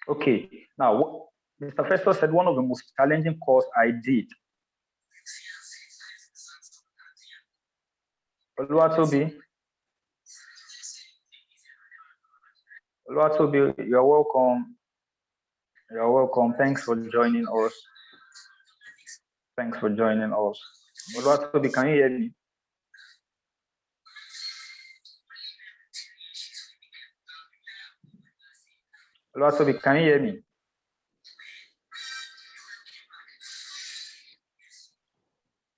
Okay, now Mr. Festo said one of the most challenging course I did. Oluwatobi, you're welcome. You're welcome. Thanks for joining us. Thanks for joining us. Oluwatobi, can you hear me? Oluwatobi, can you hear me?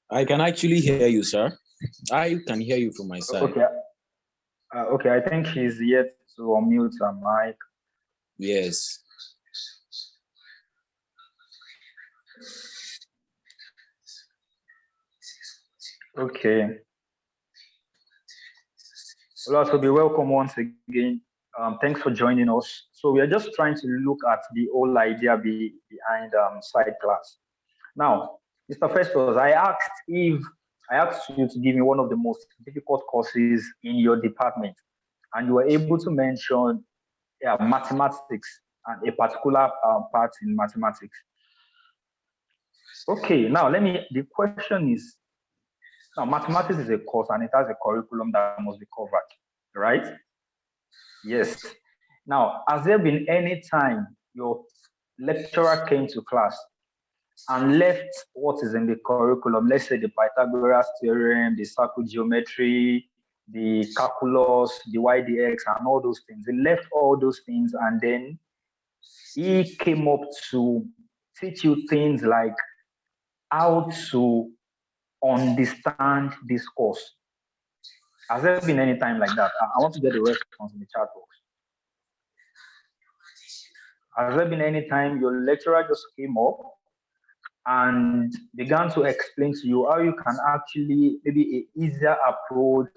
I can actually hear you, sir. I can hear you from my side. Okay. Okay, I think he's yet to unmute her mic. Yes. Okay. Oluwatobi, welcome once again. Thanks for joining us. So we are just trying to look at the whole idea behind side class. Now, Mr. Festus, I asked you to give me one of the most difficult courses in your department, and you were able to mention mathematics and a particular part in mathematics. Okay, now the question is, now mathematics is a course and it has a curriculum that must be covered, right? Yes. Now, has there been any time your lecturer came to class and left what is in the curriculum, let's say the Pythagoras theorem, the circle geometry, the calculus, the YDX, and all those things? He left all those things and then he came up to teach you things like how to understand this course. Has there been any time like that? I want to get the response in the chat box. Has there been any time your lecturer just came up and began to explain to you how you can actually, maybe an easier approach,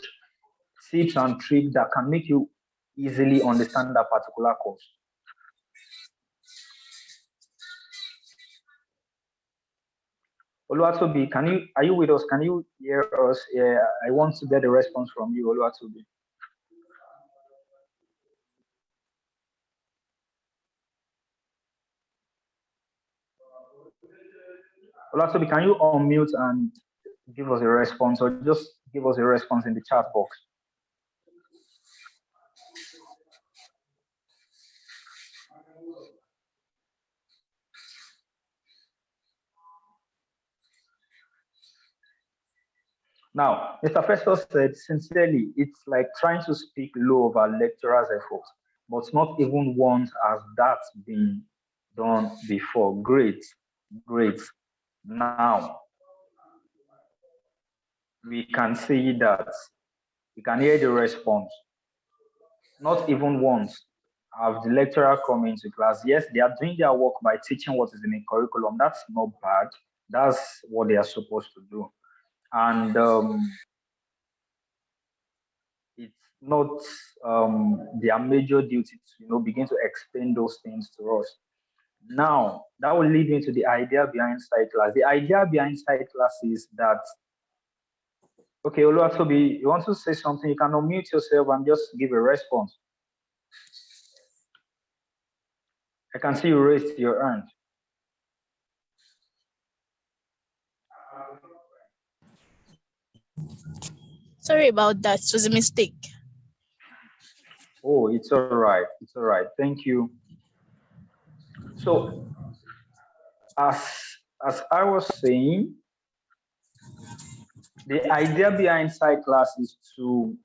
tips and tricks that can make you easily understand that particular course? Oluwatobi, are you with us? Can you hear us? Yeah, I want to get a response from you, Oluwatobi. Oluwatobi, can you unmute and give us a response, or just give us a response in the chat box? Now, Mr. Festus said, sincerely, it's like trying to speak low of our lecturer's efforts, but not even once has that been done before. Great, great. Now, we can see that, we can hear the response. Not even once have the lecturer come into class. Yes, they are doing their work by teaching what is in the curriculum. That's not bad. That's what they are supposed to do. And it's not their major duty to begin to explain those things to us. Now, that will lead me to the idea behind side class. The idea behind side class is that, okay, Oluwatobi, you want to say something, you can unmute yourself and just give a response. I can see you raised your hand. Sorry about that. It was a mistake. Oh, it's all right. It's all right. Thank you. So, as I was saying, the idea behind side class is to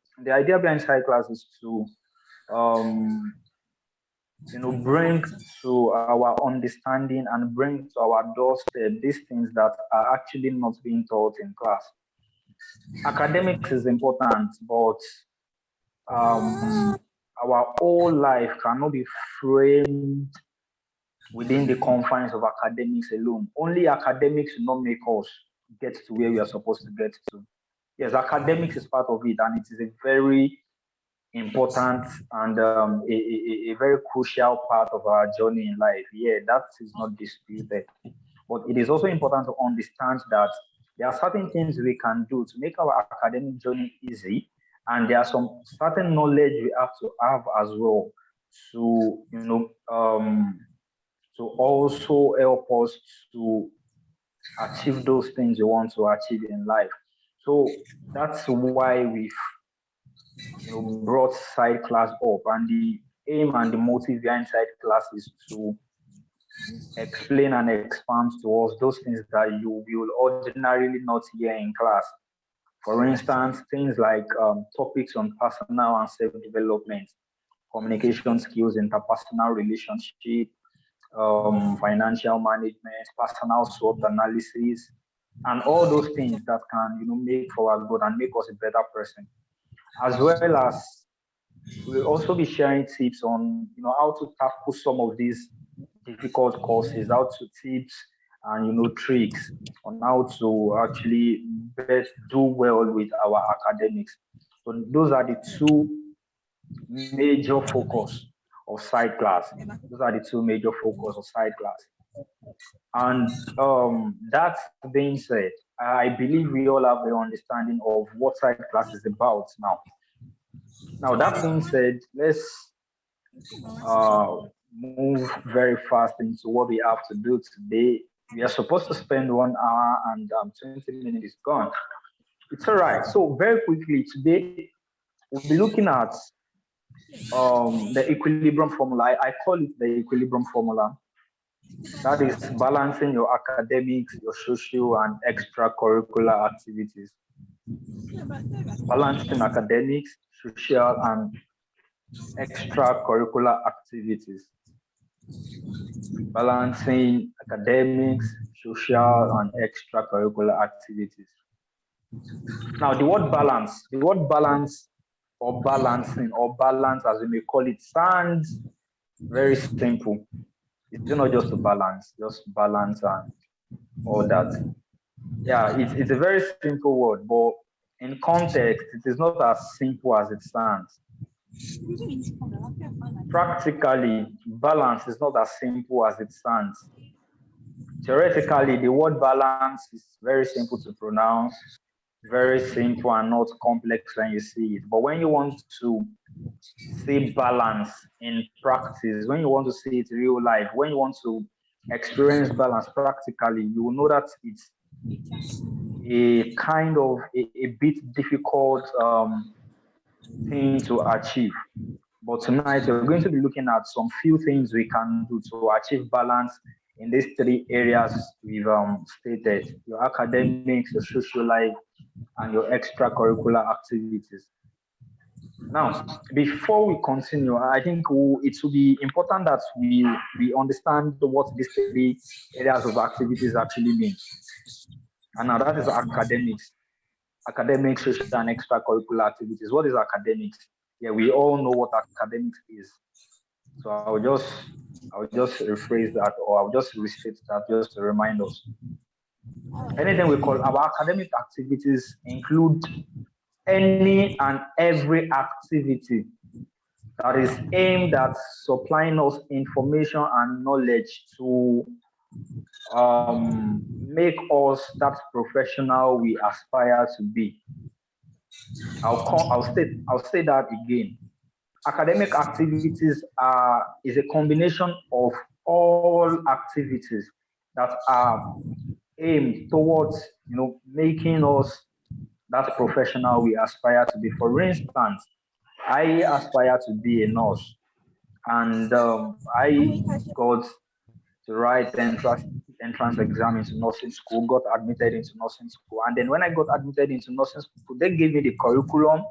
bring to our understanding and bring to our doorstep these things that are actually not being taught in class. Academics is important, but our whole life cannot be framed within the confines of academics alone. Only academics will not make us get to where we are supposed to get to. Yes, academics is part of it, and it is a very important and a very crucial part of our journey in life. Yeah, that is not disputed. But it is also important to understand that there are certain things we can do to make our academic journey easy, and there are some certain knowledge we have to have as well to to also help us to achieve those things we want to achieve in life. So that's why we've brought side class up, and the aim and the motive behind side class is to explain and expand to us those things that you will ordinarily not hear in class. For instance, things like topics on personal and self-development, communication skills, interpersonal relationship, financial management, personal SWOT analysis, and all those things that can make for our good and make us a better person. As well as we'll also be sharing tips on how to tackle some of these difficult courses, how to tips and tricks on how to actually best do well with our academics. So those are the two major focus of side class. Those are the two major focus of side class. And that being said, I believe we all have the understanding of what side class is about now. Now, that being said, let's move very fast into what we have to do today. We are supposed to spend 1 hour and 20 minutes is gone. It's all right. So very quickly today, we'll be looking at the equilibrium formula. I call it the equilibrium formula. That is balancing your academics, your social and extracurricular activities. Balancing academics, social and extracurricular activities. Balancing academics, social and extracurricular activities. Now, the word balance or balancing or balance, as we may call it, sounds very simple. It's not just to balance, just balance and all that. Yeah, it's a very simple word, but in context, it is not as simple as it sounds. Practically, balance is not as simple as it sounds. Theoretically, the word balance is very simple to pronounce, very simple and not complex when you see it. But when you want to see balance in practice, when you want to see it in real life, when you want to experience balance practically, you will know that it's a kind of a bit difficult thing to achieve. But tonight we're going to be looking at some few things we can do to achieve balance in these three areas we've stated: your academics, your social life, and your extracurricular activities. Now, before we continue, I think it will be important that we understand what these three areas of activities actually mean. And now that is academics, social and extracurricular activities. What is academics? Yeah, we all know what academics is. So I'll just rephrase that, or I'll just restate that just to remind us. Anything we call our academic activities include any and every activity that is aimed at supplying us information and knowledge to make us that professional we aspire to be. I'll say that again. Academic activities is a combination of all activities that are aimed towards making us that professional we aspire to be. For instance, I aspire to be a nurse, and I got to write entrance exam into nursing school, got admitted into nursing school. And then when I got admitted into nursing school, they gave me the curriculum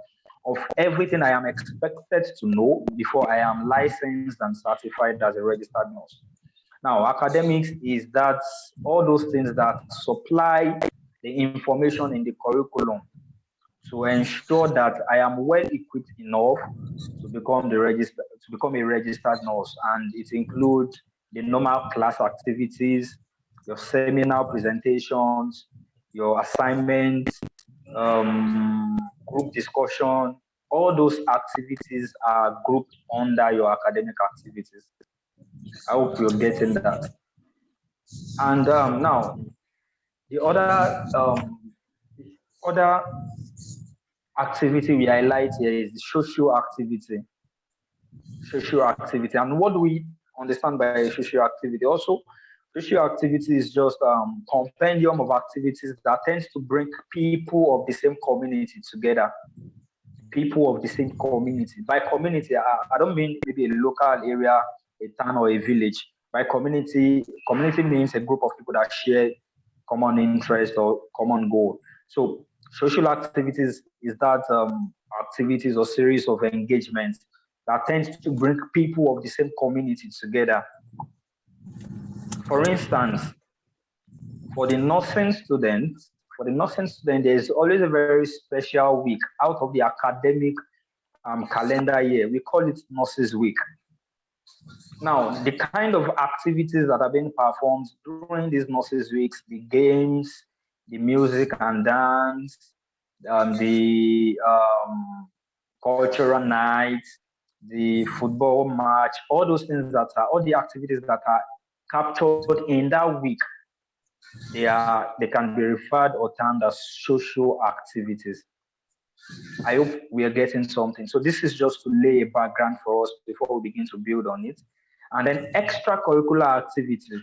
of everything I am expected to know before I am licensed and certified as a registered nurse. Now, academics is that all those things that supply the information in the curriculum to ensure that I am well equipped enough to become a registered nurse, and it includes the normal class activities, your seminar presentations, your assignments, group discussion. All those activities are grouped under your academic activities. I hope you're getting that. And now, the other activity we highlight here is the social activity. Social activity. And what do we understand by social activity? Also, social activity is just compendium of activities that tends to bring people of the same community together. People of the same community. By community, I don't mean maybe a local area, a town, or a village. By community means a group of people that share common interest or common goal. So social activities is that activities or series of engagements that tends to bring people of the same community together. For instance, for the nursing student, there is always a very special week out of the academic calendar year. We call it Nurses Week. Now, the kind of activities that are being performed during these Nurses Weeks, the games, the music and dance, the cultural nights, the football match, all those things all the activities that are captured in that week, they can be referred or termed as social activities. I hope we are getting something. So this is just to lay a background for us before we begin to build on it. And then extracurricular activity.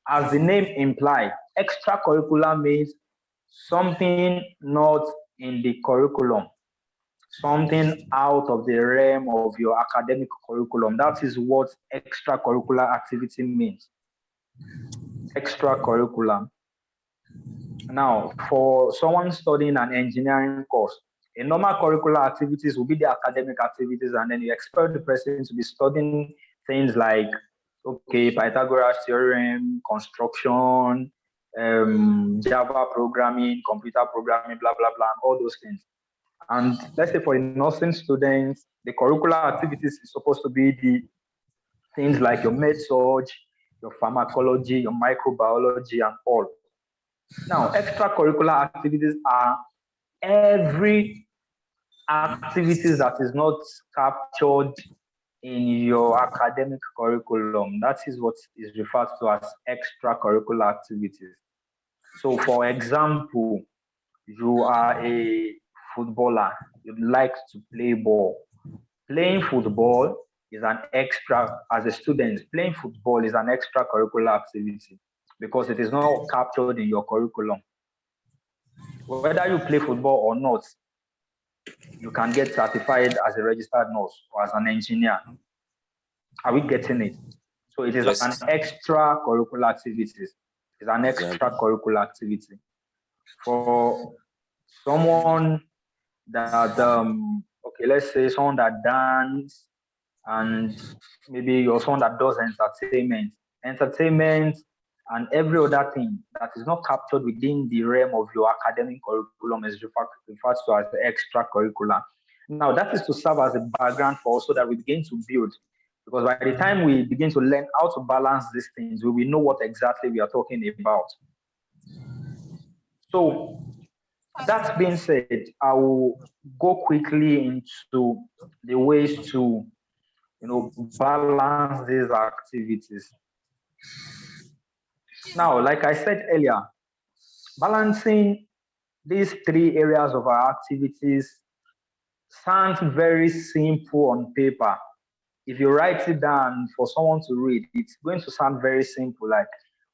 As the name implies, extracurricular means something not in the curriculum, something out of the realm of your academic curriculum. That is what extracurricular activity means. Extracurricular. Now, for someone studying an engineering course, a normal curricular activities will be the academic activities, and then you expect the person to be studying things like, okay, Pythagoras theorem, construction, Java programming, computer programming, blah, blah, blah, all those things. And let's say for nursing students, the curricular activities is supposed to be the things like your med-surg, your pharmacology, your microbiology, and all. Now, extracurricular activities are every activities that is not captured in your academic curriculum. That is what is referred to as extracurricular activities. So, for example, you are a footballer, you like to play ball. Playing football is an as a student, playing football is an extracurricular activity because it is not captured in your curriculum. Whether you play football or not, you can get certified as a registered nurse or as an engineer. Are we getting it? So it is an extracurricular activity. It's an extracurricular activity. For someone that okay, let's say someone that dance, and maybe you're someone that does entertainment and every other thing that is not captured within the realm of your academic curriculum is referred to as extracurricular. Now, that is to serve as a background for us so that we begin to build. Because by the time we begin to learn how to balance these things, we will know what exactly we are talking about. So, That being said, I will go quickly into the ways to, balance these activities. Now, like I said earlier, balancing these three areas of our activities sounds very simple on paper. If you write it down for someone to read, it's going to sound very simple, like,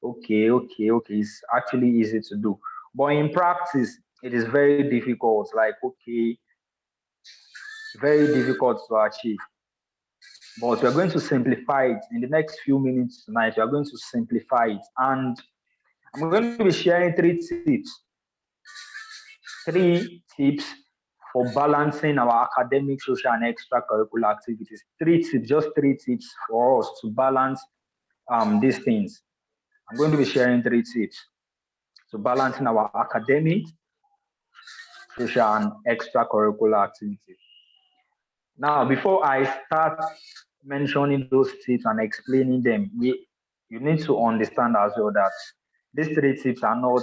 okay, it's actually easy to do. But in practice, it is very difficult, like, okay, very difficult to achieve. But we're going to simplify it in the next few minutes tonight. We are going to simplify it. And I'm going to be sharing three tips for balancing our academic, social, and extracurricular activities. Three tips, just three tips for us to balance these things. I'm going to be sharing three tips to balancing our academic, social, and extracurricular activities. Now, before I start mentioning those tips and explaining them, you need to understand as well that these three tips are not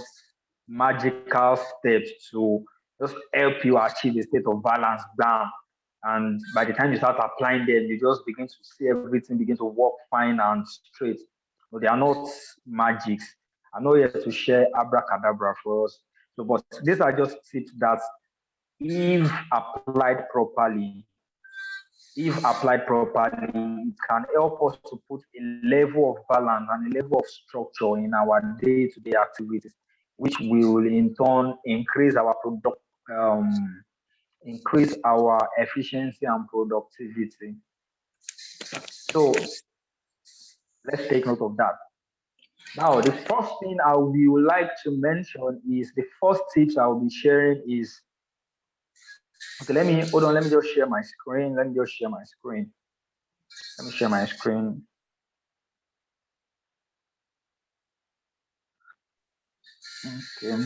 magical steps to just help you achieve a state of balance down. And by the time you start applying them, you just begin to see everything begin to work fine and straight. But they are not magics. I'm not here to share abracadabra for us. So, but these are just tips that, if applied properly, it can help us to put a level of balance and a level of structure in our day-to-day activities, which will in turn increase our efficiency and productivity. So let's take note of that. Now, the first thing I would like to mention is the first tips I will be sharing is, okay, let me hold on, let me just share my screen. Let me share my screen. Okay.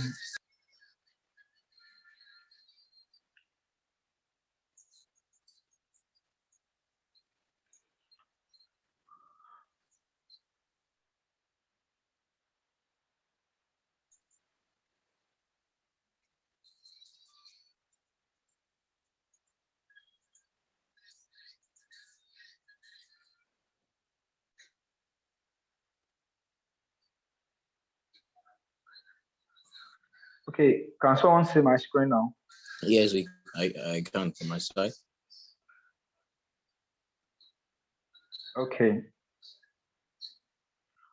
Okay, can someone see my screen now? Yes, I can from my side. Okay.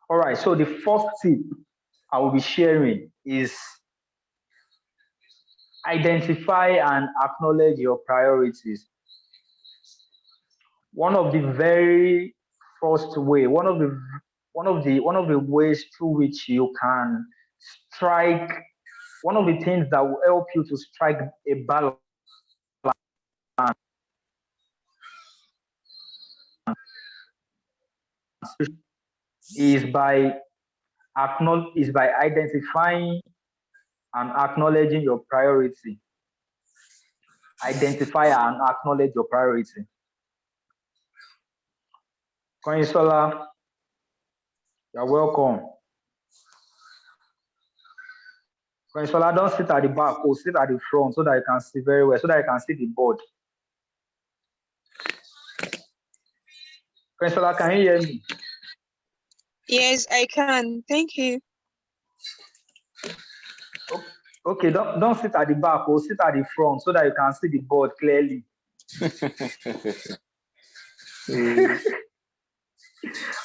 All right. So the first tip I will be sharing is identify and acknowledge your priorities. One of the very first way, one of the ways through which you can strike, one of the things that will help you to strike a balance is by identifying and acknowledging your priority. Identify and acknowledge your priority. Konyisola, you're welcome. Konyisola, don't sit at the back, or sit at the front so that you can see very well, so that you can see the board. Konyisola, can you hear me? Yes, I can. Thank you. Okay, don't sit at the back, or sit at the front so that you can see the board clearly.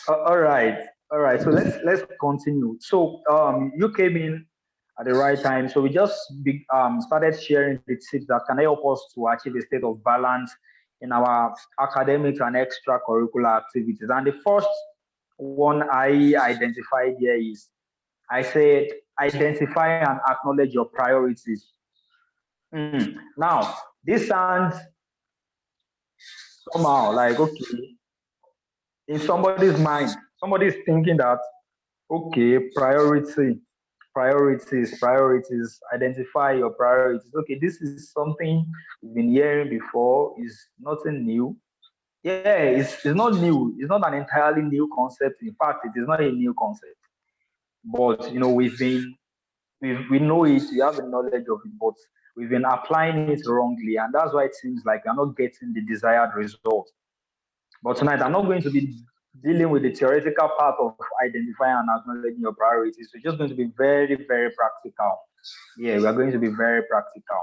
All right. So let's continue. So you came in at the right time. So we just started sharing the tips that can help us to achieve a state of balance in our academic and extracurricular activities. And the first one I identified here is, I said, identify and acknowledge your priorities. Now, this sounds somehow like, okay, in somebody's mind, somebody is thinking that, okay, priorities, identify your priorities. Okay, this is something we've been hearing before, is nothing new. Yeah, it's not new. It's not an entirely new concept. In fact, it is not a new concept. But we've been we know it, we have the knowledge of it, but we've been applying it wrongly, and that's why it seems like we're not getting the desired result. But tonight, I'm not going to be dealing with the theoretical part of identifying and acknowledging your priorities. We're just going to be very, very practical. Yeah, we are going to be very practical.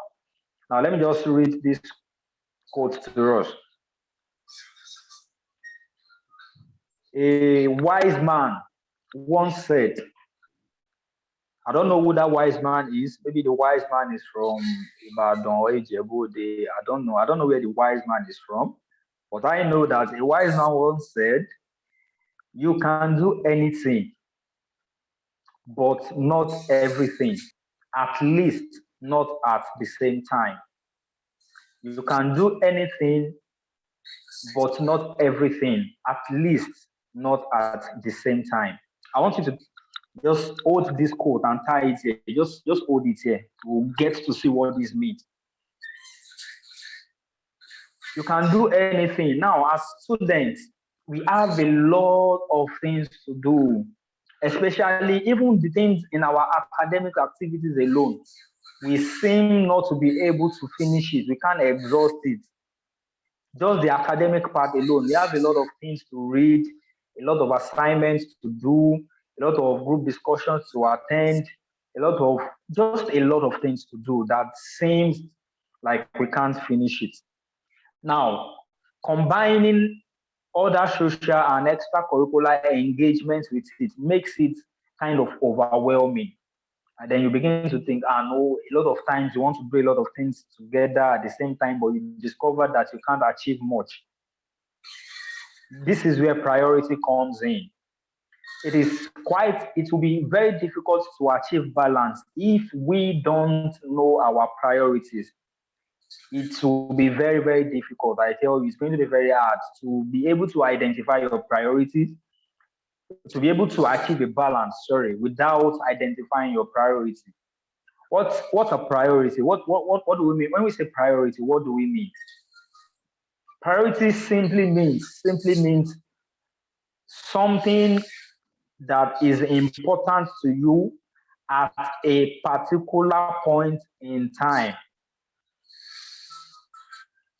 Now, let me just read this quote to us. A wise man once said, I don't know who that wise man is. Maybe the wise man is from Ibadan or Ijebu-Ode. I don't know. I don't know where the wise man is from. But I know that a wise man once said, you can do anything, but not everything. At least not at the same time. You can do anything, but not everything. At least not at the same time. I want you to just hold this quote and tie it here. Just hold it here. We'll get to see what this means. You can do anything. Now, as students, we have a lot of things to do, especially even the things in our academic activities alone. We seem not to be able to finish it. We can't exhaust it. Just the academic part alone, we have a lot of things to read, a lot of assignments to do, a lot of group discussions to attend, just a lot of things to do that seems like we can't finish it. Now, combining other social and extracurricular engagements with it makes it kind of overwhelming. And then you begin to think, no, a lot of times you want to do a lot of things together at the same time, but you discover that you can't achieve much. This is where priority comes in. It will be very difficult to achieve balance if we don't know our priorities. It will be very, very difficult. I tell you, it's going to be very hard to be able to identify your priorities, to be able to achieve a balance, without identifying your priority. What's a priority? What do we mean? When we say priority, what do we mean? Priority simply means something that is important to you at a particular point in time.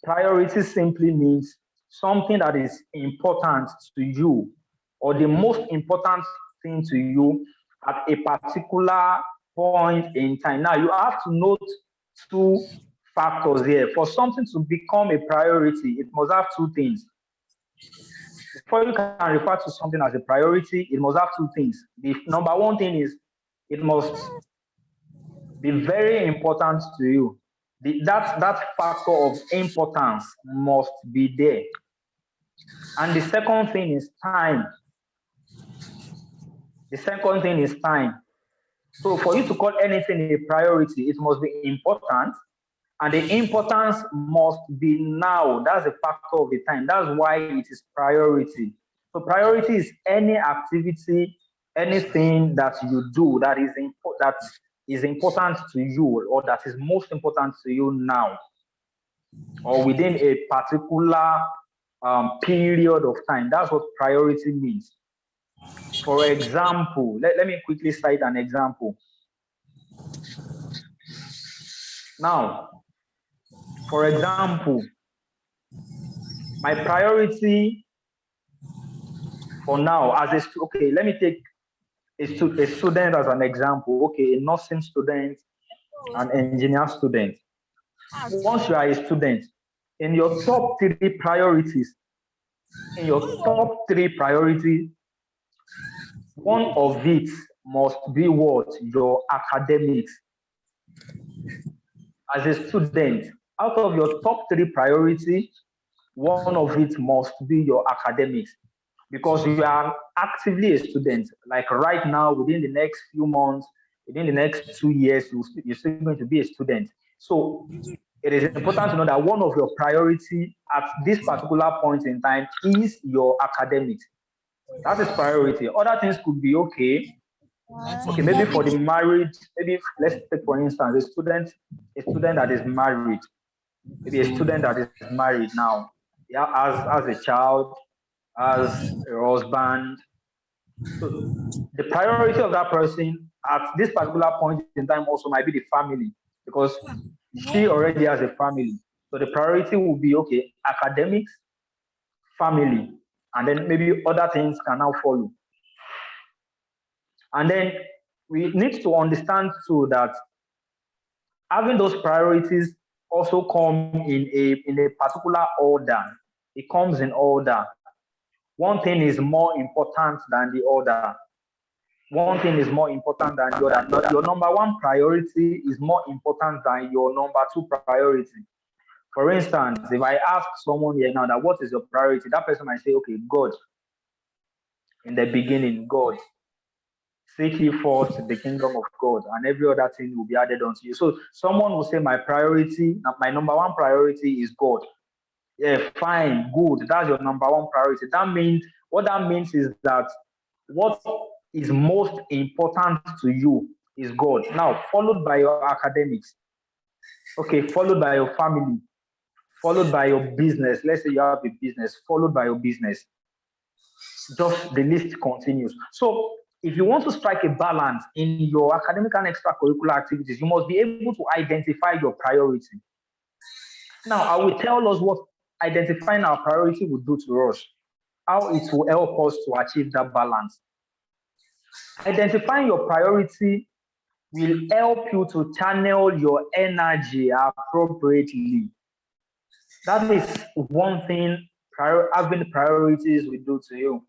Priority simply means something that is important to you, or the most important thing to you at a particular point in time. Now, you have to note two factors here. For something to become a priority, it must have two things. Before you can refer to something as a priority, it must have two things. The number one thing is it must be very important to you. That factor of importance must be there. And the second thing is time. The second thing is time. So for you to call anything a priority, it must be important, and the importance must be now. That's the factor of the time. That's why it is priority. So priority is any activity, anything that you do that is important to you, or that is most important to you now, or within a particular period of time. That's what priority means. For example, let me quickly cite an example. Now, for example, my priority for now let me take a student as an example. Okay, a nursing student, an engineer student. Once you are a student, in your top three priorities, one of it must be what? Your academics. As a student, out of your top three priorities, one of it must be your academics, because you are actively a student. Like right now, within the next few months, within the next 2 years, you're still going to be a student. So it is important to know that one of your priorities at this particular point in time is your academics. That is priority. Other things could be okay. Okay, maybe for the married, maybe let's take for instance a student that is married. Maybe a student that is married now, yeah, as a child, as a husband, So the priority of that person at this particular point in time also might be the family, because she already has a family. So the priority will be, okay, academics, family, and then maybe other things can now follow. And then we need to understand too that having those priorities also come in a particular order. It comes in order. One thing is more important than the other. One thing is more important than the other. Your number one priority is more important than your number two priority. For instance, if I ask someone here now that what is your priority, that person might say, okay, God. In the beginning, God. Seek ye first the kingdom of God, and every other thing will be added unto you. So someone will say, my priority, my number one priority is God. Yeah, fine, good. That's your number one priority. What that means is that what is most important to you is God. Now, followed by your academics. Okay, followed by your family, followed by your business. Let's say you have a business, followed by your business. Just the list continues. So if you want to strike a balance in your academic and extracurricular activities, you must be able to identify your priority. Now, I will tell us what identifying our priority will do to us, how it will help us to achieve that balance. Identifying your priority will help you to channel your energy appropriately. That is one thing having priorities will do to you.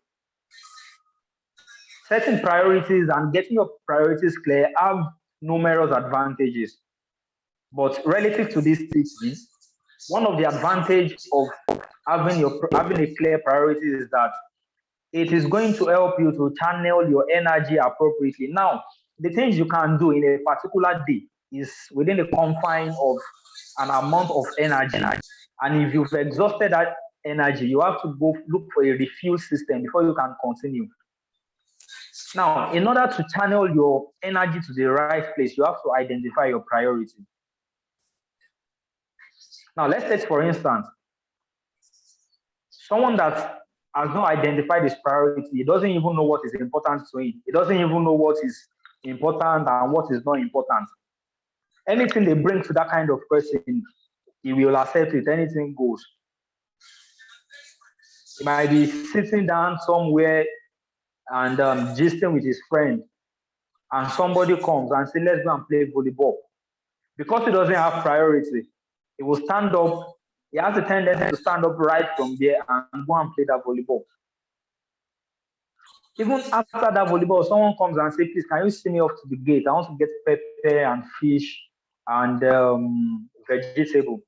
Setting priorities and getting your priorities clear have numerous advantages. But relative to these things, one of the advantages of having a clear priority is that it is going to help you to channel your energy appropriately. Now, the things you can do in a particular day is within the confine of an amount of energy. And if you've exhausted that energy, you have to go look for a refuel system before you can continue. Now, in order to channel your energy to the right place, you have to identify your priority. Now, let's take, for instance, someone that has not identified his priority. He doesn't even know what is important to him. He doesn't even know what is important and what is not important. Anything they bring to that kind of person, he will accept it. Anything goes. He might be sitting down somewhere and gisting with his friend, and somebody comes and says, let's go and play volleyball. Because he doesn't have priority, he will stand up. He has a tendency to stand up right from there and go and play that volleyball. Even after that volleyball, someone comes and says, please, can you see me off to the gate? I want to get pepper and fish and vegetable.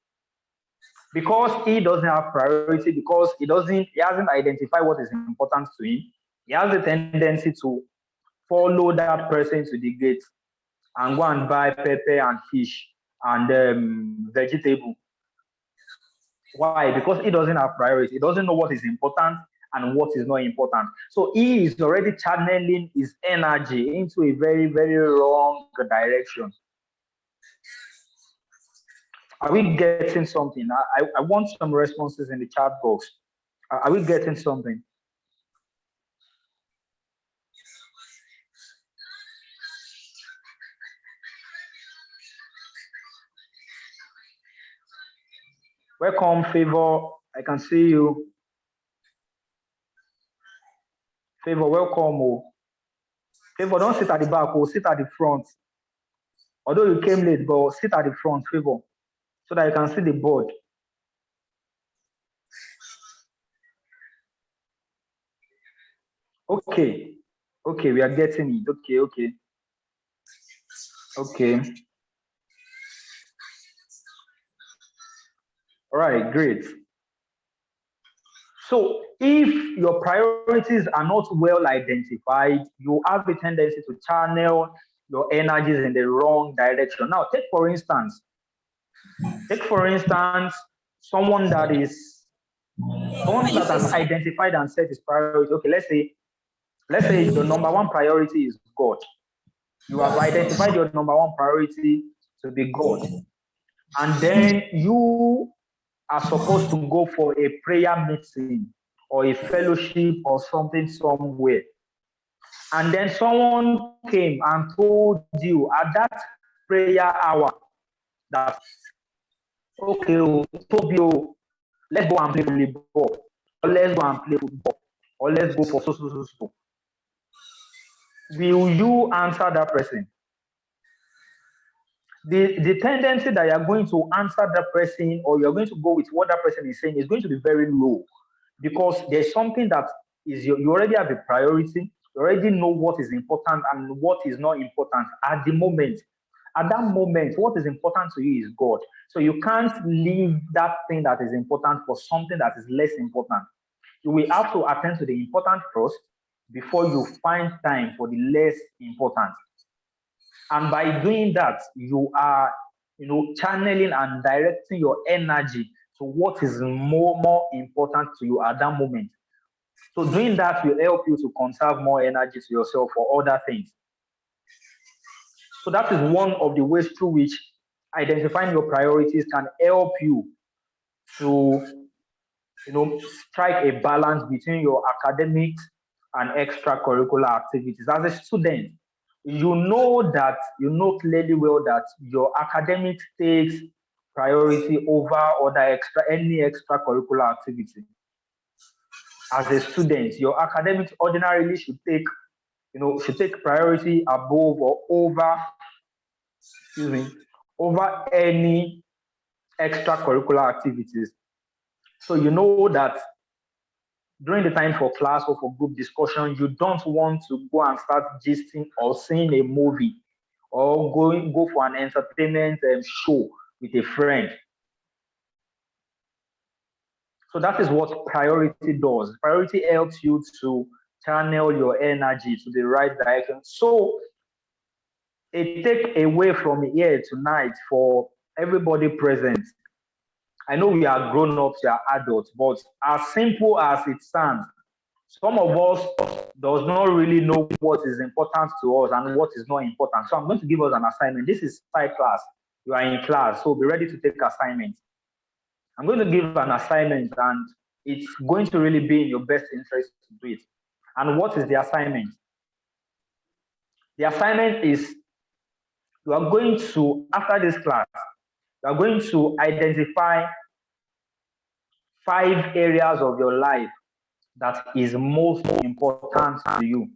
Because he doesn't have priority, because he hasn't identified what is important to him, he has a tendency to follow that person to the gate and go and buy pepper and fish and vegetable. Why? Because he doesn't have priority. He doesn't know what is important and what is not important. So he is already channeling his energy into a very, very wrong direction. Are we getting something? I want some responses in the chat box. Are we getting something? Welcome, Favor. I can see you. Favor, welcome. Oh. Favor, don't sit at the back, or sit at the front. Although you came late, but sit at the front, Favor, so that you can see the board. Okay. Okay, we are getting it. Okay. All right, great. So if your priorities are not well identified, you have a tendency to channel your energies in the wrong direction. Now, take for instance, someone that has identified and set his priority. Okay, let's say your number one priority is God. You have identified your number one priority to be God. And then you are supposed to go for a prayer meeting or a fellowship or something somewhere. and then someone came and told you at that prayer hour that, okay, Tobio, let's go and play volleyball, or let's go and play football, or let's go for so. Will you answer that person? The tendency that you're going to answer that person or you're going to go with what that person is saying is going to be very low, because there's something that is you already have a priority. You already know what is important and what is not important at the moment. At that moment, what is important to you is God. So you can't leave that thing that is important for something that is less important. You will have to attend to the important first before you find time for the less important. And by doing that, you are, channeling and directing your energy to what is more important to you at that moment. So doing that will help you to conserve more energy to yourself for other things. So that is one of the ways through which identifying your priorities can help you to, strike a balance between your academics and extracurricular activities. As a student, you know clearly well that your academics takes priority over any extracurricular activity. As a student, your academics ordinarily should take priority above or over, excuse me, over any extracurricular activities. So you know that during the time for class or for group discussion, you don't want to go and start gisting or seeing a movie or go for an entertainment show with a friend. So that is what priority does. Priority helps you to channel your energy to the right direction. So a take away from here tonight for everybody present. I know we are grown ups, we are adults, but as simple as it sounds, some of us does not really know what is important to us and what is not important. So I'm going to give us an assignment. This is side class. You are in class, so be ready to take assignments. I'm going to give an assignment and it's going to really be in your best interest to do it. And what is the assignment? The assignment is you are going to, after this class, you are going to identify 5 areas of your life that is most important to you.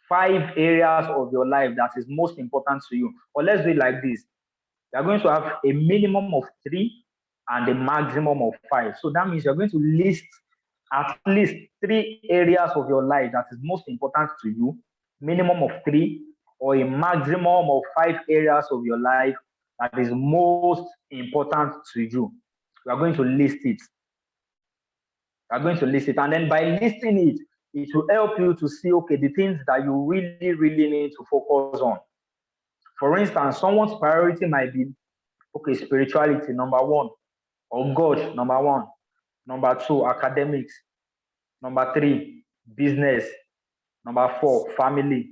5 areas of your life that is most important to you. Or let's do it like this. You are going to have a minimum of 3 and a maximum of 5. So that means you're going to list at least 3 areas of your life that is most important to you, minimum of 3, or a maximum of 5 areas of your life that is most important to you. You are going to list it. You are going to list it. And then by listing it, it will help you to see, okay, the things that you really need to focus on. For instance, someone's priority might be, okay, spirituality, number 1, or God, number 1, number 2, academics, number 3, business, number 4, family,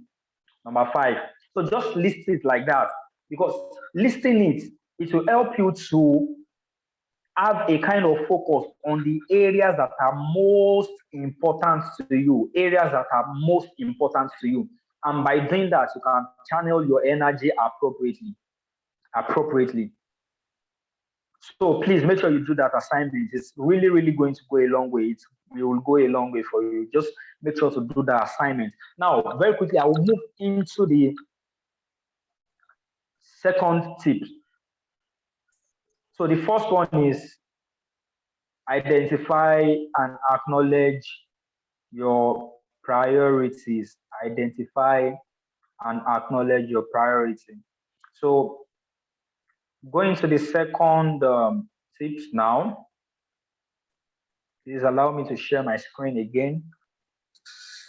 number 5. So just list it like that, because listing it will help you to have a kind of focus on the areas that are most important to you, areas that are most important to you. And by doing that, you can channel your energy appropriately. So please make sure you do that assignment. It's really going to go a long way. It will go a long way for you. Just make sure to do the assignment. Now, very quickly, I will move into the second tip. So the first one is identify and acknowledge your priorities. Identify and acknowledge your priority. So going to the second tips now. Please allow me to share my screen again.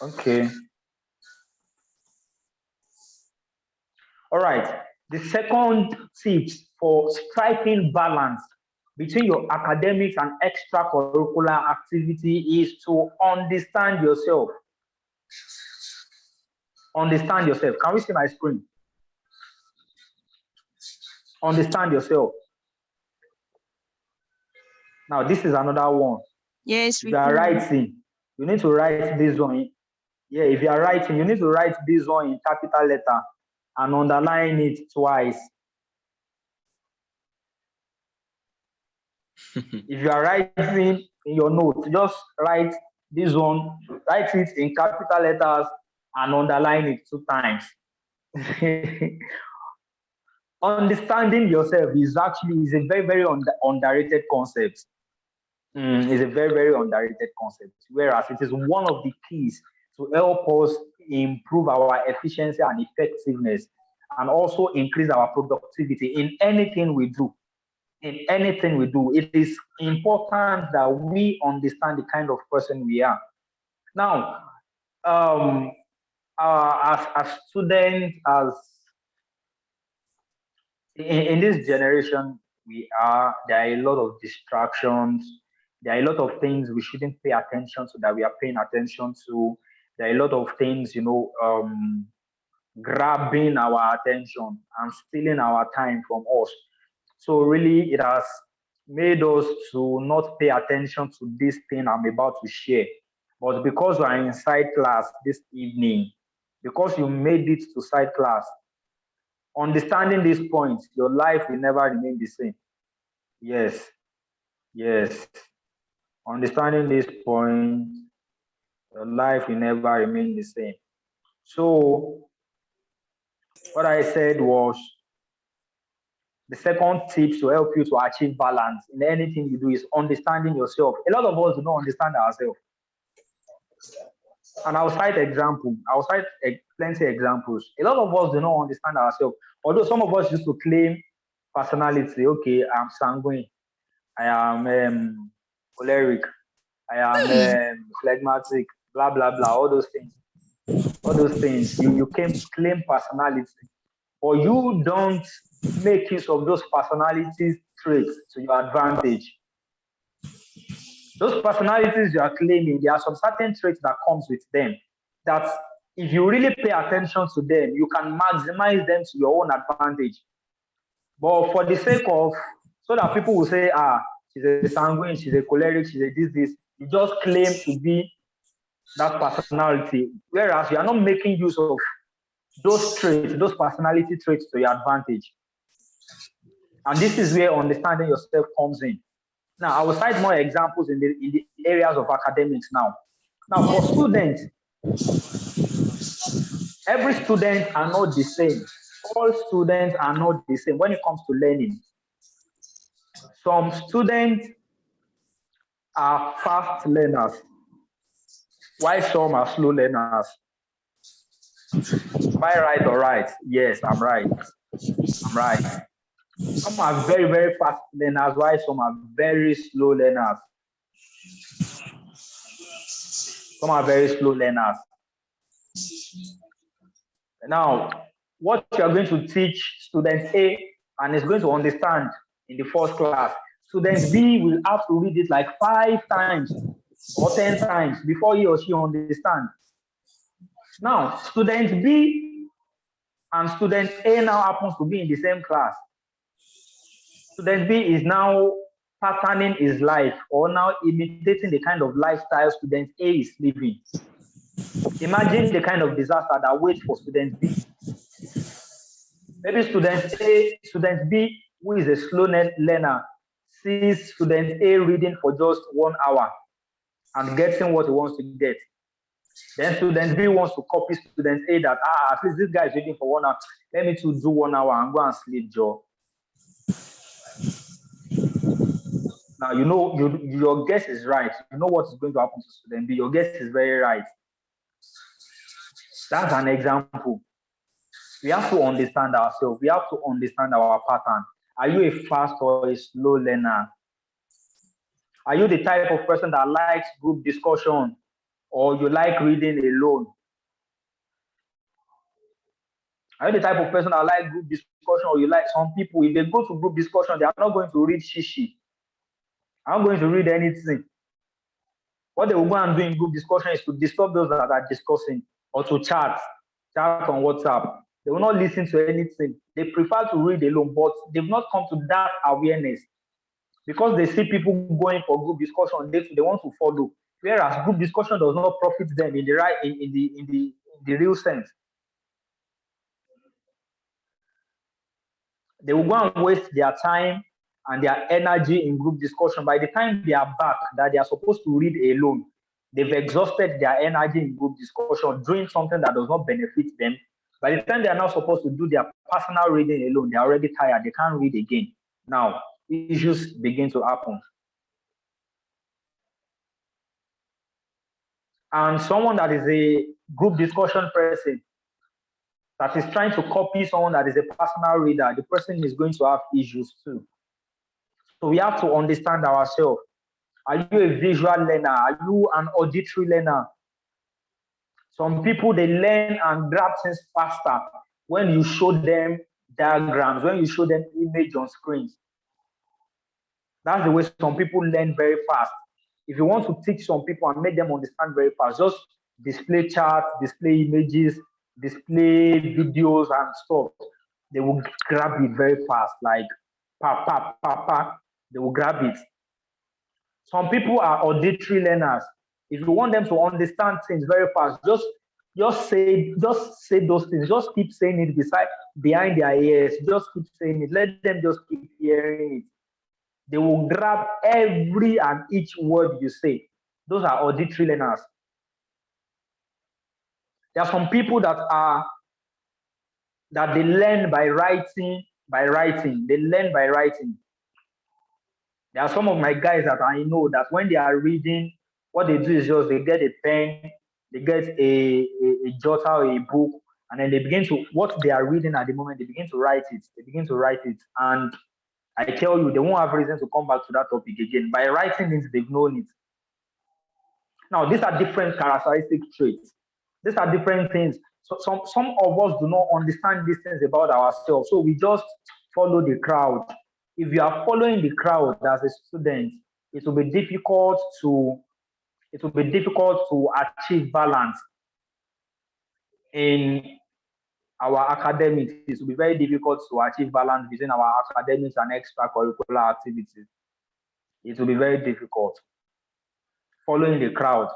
Okay. All right. The second tips for striking balance between your academics and extracurricular activity is to understand yourself. Understand yourself. Can we see my screen? Understand yourself. Now, this is another one. Yes, If you are writing, you need to write this one. Yeah, if you are writing, you need to write this one in capital letter and underline it twice. If you are writing in your notes, just write this one, write it in capital letters and underline it 2 times. Understanding yourself is a very, very underrated concept. It's a very, very underrated concept, whereas it is one of the keys to help us improve our efficiency and effectiveness and also increase our productivity in anything we do. In anything we do, it is important that we understand the kind of person we are. Now, um, as students, as in this generation there are a lot of distractions. There are a lot of things we shouldn't pay attention to that we are paying attention to. There are a lot of things, grabbing our attention and stealing our time from us. So really, it has made us to not pay attention to this thing I'm about to share. But because we are inside class this evening, because you made it to side class, understanding this point, your life will never remain the same. Yes, yes. Understanding this point, your life will never remain the same. So, what I said was the second tip to help you to achieve balance in anything you do is understanding yourself. A lot of us do not understand ourselves. And I'll cite example. I'll cite plenty examples. A lot of us do not understand ourselves. Although some of us used to claim personality. Okay, I'm sanguine. I am choleric. I am phlegmatic. Blah blah blah. All those things. All those things. You can claim personality, but you don't make use of those personality traits to your advantage. Those personalities you are claiming, there are some certain traits that comes with them that if you really pay attention to them, you can maximize them to your own advantage. But for the sake of, so that people will say, she's a sanguine, she's a choleric, she's a this, you just claim to be that personality, whereas you are not making use of those traits, those personality traits to your advantage. And this is where understanding yourself comes in. Now, I will cite more examples in the areas of academics now. Now, for students, every student are not the same. All students are not the same when it comes to learning. Some students are fast learners, while some are slow learners. Am I right or right? Yes, I'm right. I'm right. Some are very, very fast learners, while some are very slow learners. Some are very slow learners. Now, what you are going to teach student A and is going to understand in the first class, student B will have to read it like 5 times or 10 times before he or she understands. Now, student B and student A now happens to be in the same class. Student B is now patterning his life or now imitating the kind of lifestyle student A is living. Imagine the kind of disaster that waits for student B. Maybe student B, who is a slow learner, sees student A reading for just 1 hour and getting what he wants to get. Then student B wants to copy student A that, at least this guy is reading for 1 hour. Let me to do 1 hour and go and sleep, Joe. Now, you know, your guess is right. You know what is going to happen to student B. Your guess is very right. That's an example. We have to understand ourselves. We have to understand our pattern. Are you a fast or a slow learner? Are you the type of person that likes group discussion or you like reading alone? Are you the type of person that like group discussion or you like some people, if they go to group discussion, they are not going to read shishi. I'm not going to read anything. What they will go and do in group discussion is to disturb those that are discussing or to chat on WhatsApp. They will not listen to anything. They prefer to read alone, but they've not come to that awareness because they see people going for group discussion. They want to follow. Whereas group discussion does not profit them in the right in the real sense. They will go and waste their time and their energy in group discussion. By the time they are back, that they are supposed to read alone, they've exhausted their energy in group discussion, doing something that does not benefit them. By the time they are now supposed to do their personal reading alone, they're already tired. They can't read again. Now, issues begin to happen. And someone that is a group discussion person that is trying to copy someone that is a personal reader, the person is going to have issues too. So we have to understand ourselves. Are you a visual learner? Are you an auditory learner? Some people, they learn and grab things faster when you show them diagrams, when you show them image on screens. That's the way some people learn very fast. If you want to teach some people and make them understand very fast, just display charts, display images, display videos and stuff. They will grab it very fast, like pa, pa, pa, pa. They will grab it. Some people are auditory learners. If you want them to understand things very fast, just say those things. Just keep saying it behind their ears. Just keep saying it. Let them just keep hearing it. They will grab every and each word you say. Those are auditory learners. There are some people that they learn by writing. They learn by writing. There are some of my guys that I know that when they are reading, what they do is just they get a pen, they get a jotter or a book, and then they begin to, what they are reading at the moment, they begin to write it. They begin to write it. And I tell you, they won't have reason to come back to that topic again. By writing it, they've known it. Now, these are different characteristic traits. These are different things. So some of us do not understand these things about ourselves. So we just follow the crowd. If you are following the crowd as a student, it will be difficult to achieve balance in our academics. It will be very difficult to achieve balance between our academics and extracurricular activities. It will be very difficult following the crowd,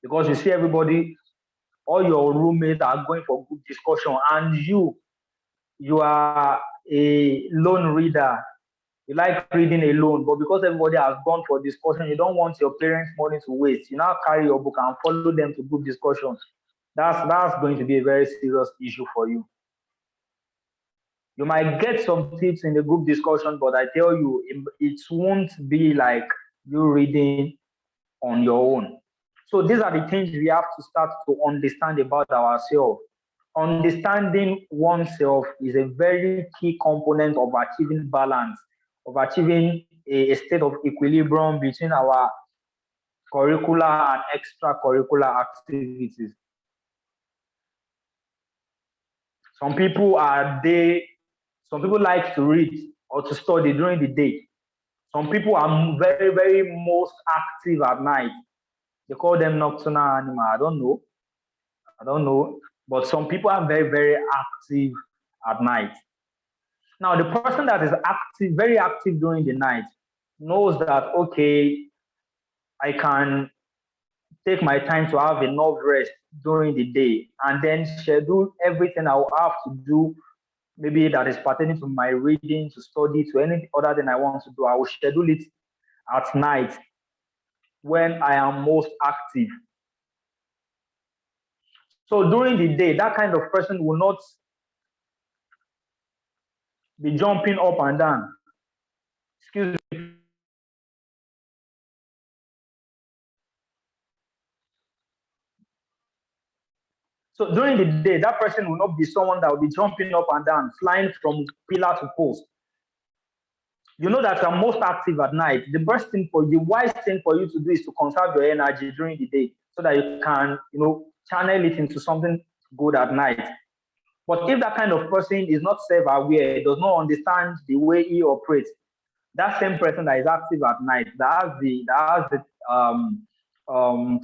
because you see everybody, all your roommates are going for group discussion, and you are a lone reader. You like reading alone, but because everybody has gone for discussion, you don't want your parents' money to waste. You now carry your book and follow them to group discussions. That's going to be a very serious issue for you. You might get some tips in the group discussion, but I tell you, it won't be like you reading on your own. So these are the things we have to start to understand about ourselves. Understanding oneself is a very key component of achieving balance, of achieving a state of equilibrium between our curricular and extracurricular activities. Some people like to read or to study during the day. Some people are very, very most active at night. They call them nocturnal animal. I don't know. But some people are very, very active at night. Now, the person that is active, very active during the night, knows that, okay, I can take my time to have enough rest during the day and then schedule everything I will have to do, maybe that is pertaining to my reading, to study, to any other thing I want to do. I will schedule it at night when I am most active. So during the day, that kind of person will not be jumping up and down. Excuse me. So during the day, that person will not be someone that will be jumping up and down, flying from pillar to post. You know that you're most active at night. The wise thing for you to do is to conserve your energy during the day so that you can, channel it into something good at night. But if that kind of person is not self-aware, does not understand the way he operates, that same person that is active at night, that has the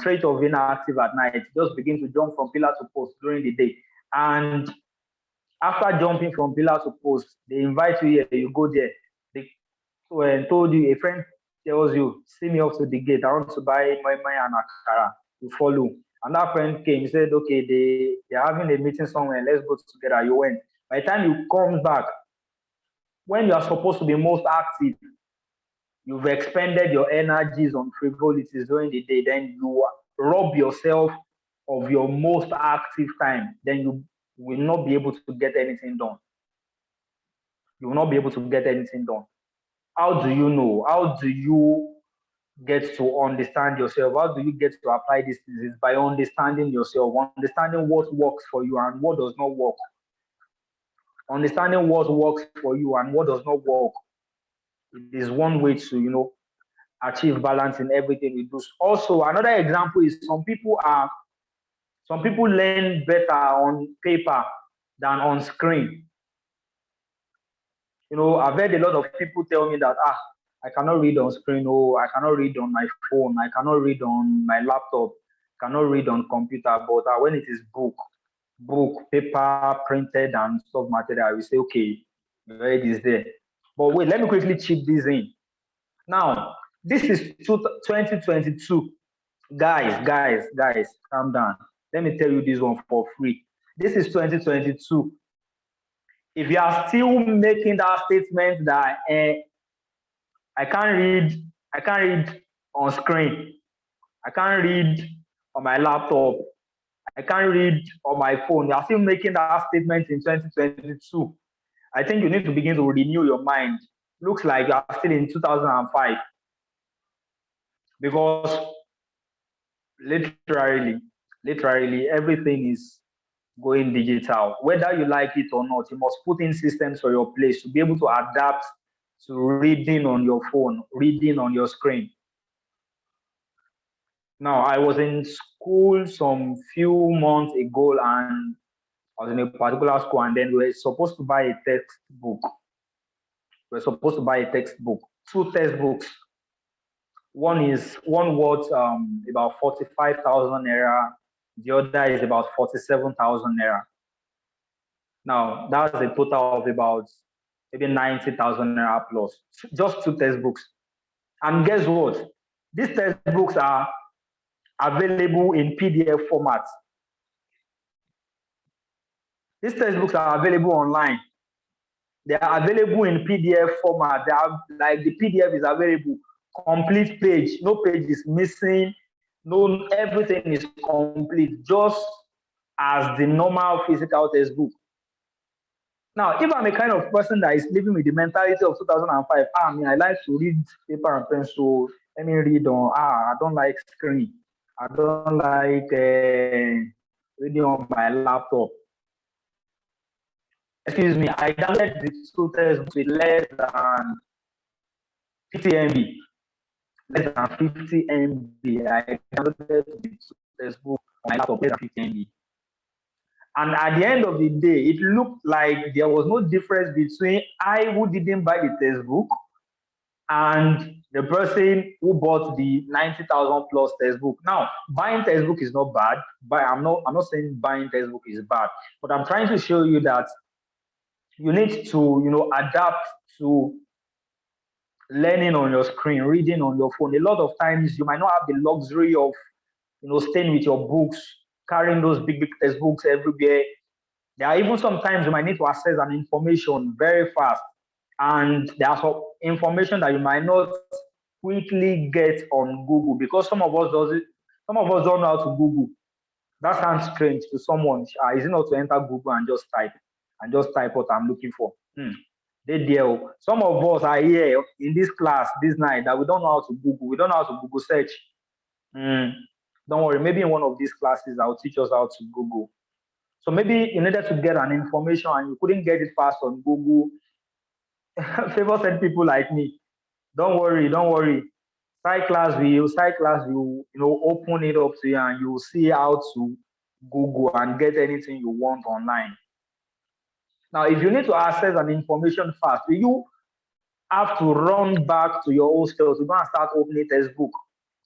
trait of being active at night, just begin to jump from pillar to post during the day. And after jumping from pillar to post, they invite you here, you go there. They told you, a friend tells you, see me up to the gate. I want to buy my and akara. You follow. And that friend came, said, okay, they're having a meeting somewhere. Let's go together. You went. By the time you come back, when you are supposed to be most active, you've expended your energies on frivolities during the day, then you rob yourself of your most active time, then you will not be able to get anything done. You will not be able to get anything done. How do you know? How do you get to understand yourself? How do you get to apply these things? It's by understanding yourself, understanding what works for you and what does not work. Understanding what works for you and what does not work. It is one way to, achieve balance in everything we do. Also, another example is some people learn better on paper than on screen. I've heard a lot of people tell me that I cannot read on screen, I cannot read on my phone, I cannot read on my laptop, I cannot read on computer, but when it is book, paper, printed and stuff material, we say, okay, it is there. But wait, let me quickly chip this in. Now, this is 2022. Guys, calm down. Let me tell you this one for free. This is 2022. If you are still making that statement that I can't read on screen, I can't read on my laptop, I can't read on my phone, you are still making that statement in 2022. I think you need to begin to renew your mind. Looks like you are still in 2005. Because literally, everything is going digital. Whether you like it or not, you must put in systems for your place to be able to adapt to reading on your phone, reading on your screen. Now, I was in school some few months ago, and I was in a particular school, and then we were supposed to buy a textbook. Two textbooks. One worth about 45,000 naira. The other is about 47,000 naira. Now, that's a total of about maybe 90,000 naira plus. Just two textbooks. And guess what? These textbooks are available in PDF format. These textbooks are available online. They are available in PDF format. They are like the PDF is available, complete page. No page is missing. No, everything is complete, just as the normal physical textbook. Now, if I'm a kind of person that is living with the mentality of 2005, I like to read paper and pencil. Let me read on. I don't like screen. I don't like reading on my laptop. Excuse me, I downloaded the two textbooks with less than 50 MB. Less than 50 MB. I downloaded the two textbooks on my laptop, less than 50 MB. And at the end of the day, it looked like there was no difference between I who didn't buy the textbook and the person who bought the 90,000 plus textbook. Now, buying textbook is not bad, but I'm not saying buying textbook is bad, but I'm trying to show you that you need to, adapt to learning on your screen, reading on your phone. A lot of times you might not have the luxury of, staying with your books, carrying those big textbooks everywhere. There are even sometimes you might need to access an information very fast. And there are some information that you might not quickly get on Google because some of us don't know how to Google. That sounds strange to someone. Is it not to enter Google and just type what I'm looking for? Some of us are here in this class this night that we don't know how to Google. We don't know how to Google search. Don't worry, maybe in one of these classes I'll teach us how to Google. So maybe you needed to get an information and you couldn't get it fast on Google. Favor said people like me. Don't worry. Side class will open it up to you and you'll see how to Google and get anything you want online. Now, if you need to access an information fast, you have to run back to your hostel to go and start opening textbook.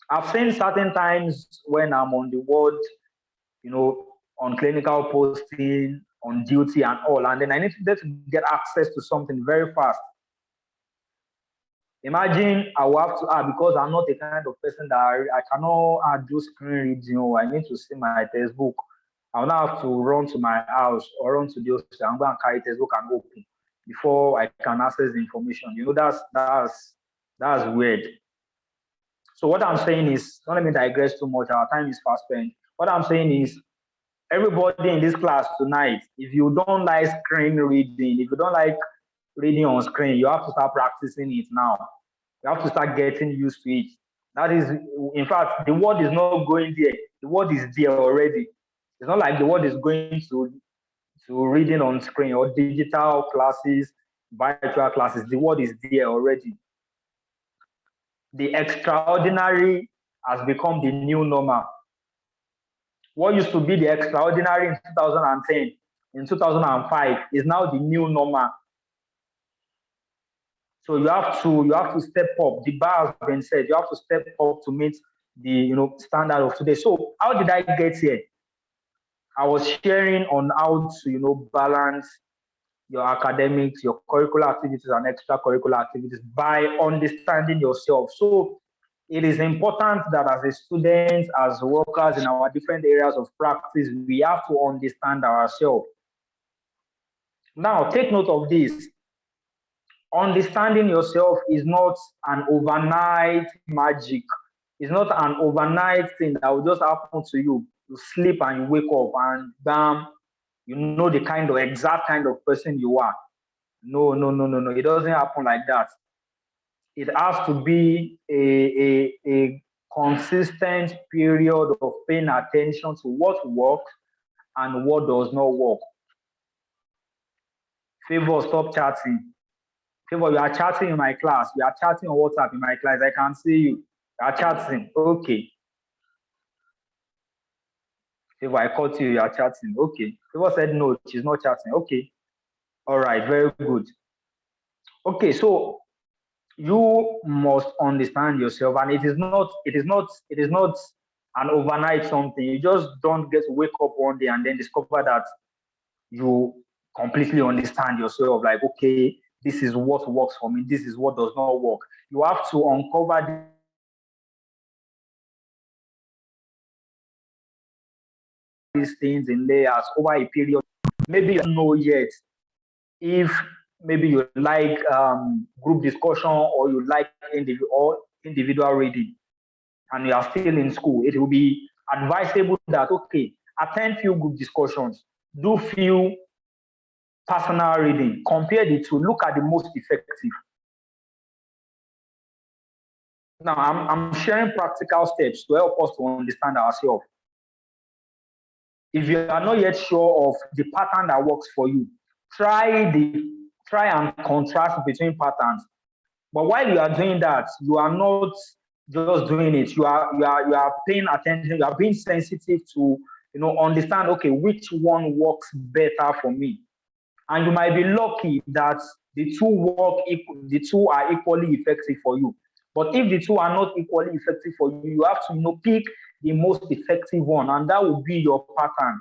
I've seen certain times when I'm on the ward, on clinical posting, on duty and all, and then I need to get access to something very fast. Imagine I will have to because I'm not the kind of person that I cannot do screen reading. Or I need to see my textbook. I'll now have to run to my house or run to the office and go and carry textbook and open before I can access the information. That's weird. So what I'm saying is, don't let me digress too much. Our time is fast spent. What I'm saying is, everybody in this class tonight, if you don't like screen reading, if you don't like reading on screen, you have to start practicing it now. You have to start getting used to it. That is, in fact, the word is not going there. The word is there already. It's not like the word is going to reading on screen or digital classes, virtual classes. The word is there already. The extraordinary has become the new normal. What used to be the extraordinary in 2010, in 2005, is now the new normal. So you have to step up. The bar has been set. You have to step up to meet the standard of today. So how did I get here? I was sharing on how to balance your academics, your curricular activities, and extracurricular activities by understanding yourself. So it is important that as a student, as workers in our different areas of practice, we have to understand ourselves. Now, take note of this. Understanding yourself is not an overnight magic. It's not an overnight thing that will just happen to you. You sleep and you wake up and bam, you know the exact kind of person you are. No. It doesn't happen like that. It has to be a consistent period of paying attention to what works and what does not work. Favor, stop chatting. Favor, you are chatting in my class. You are chatting on WhatsApp in my class. I can see you. You are chatting. Okay. Favor, I caught you. You are chatting. Okay. Favor said no, she's not chatting. Okay. All right. Very good. Okay. So you must understand yourself, and it is not an overnight something. You just don't get to wake up one day and then discover that you completely understand yourself. Like, okay, this is what works for me. This is what does not work. You have to uncover these things in layers over a period. Maybe you don't know yet if maybe you like group discussion or you like individual reading and you are still in school. It will be advisable that, okay, attend few group discussions, do few personal reading, compare the two, look at the most effective. Now, I'm sharing practical steps to help us to understand ourselves. If you are not yet sure of the pattern that works for you, try and contrast between patterns. But while you are doing that, you are not just doing it. You are paying attention. You are being sensitive to understand. Okay, which one works better for me? And you might be lucky that the two are equally effective for you. But if the two are not equally effective for you, you have to pick the most effective one, and that will be your pattern.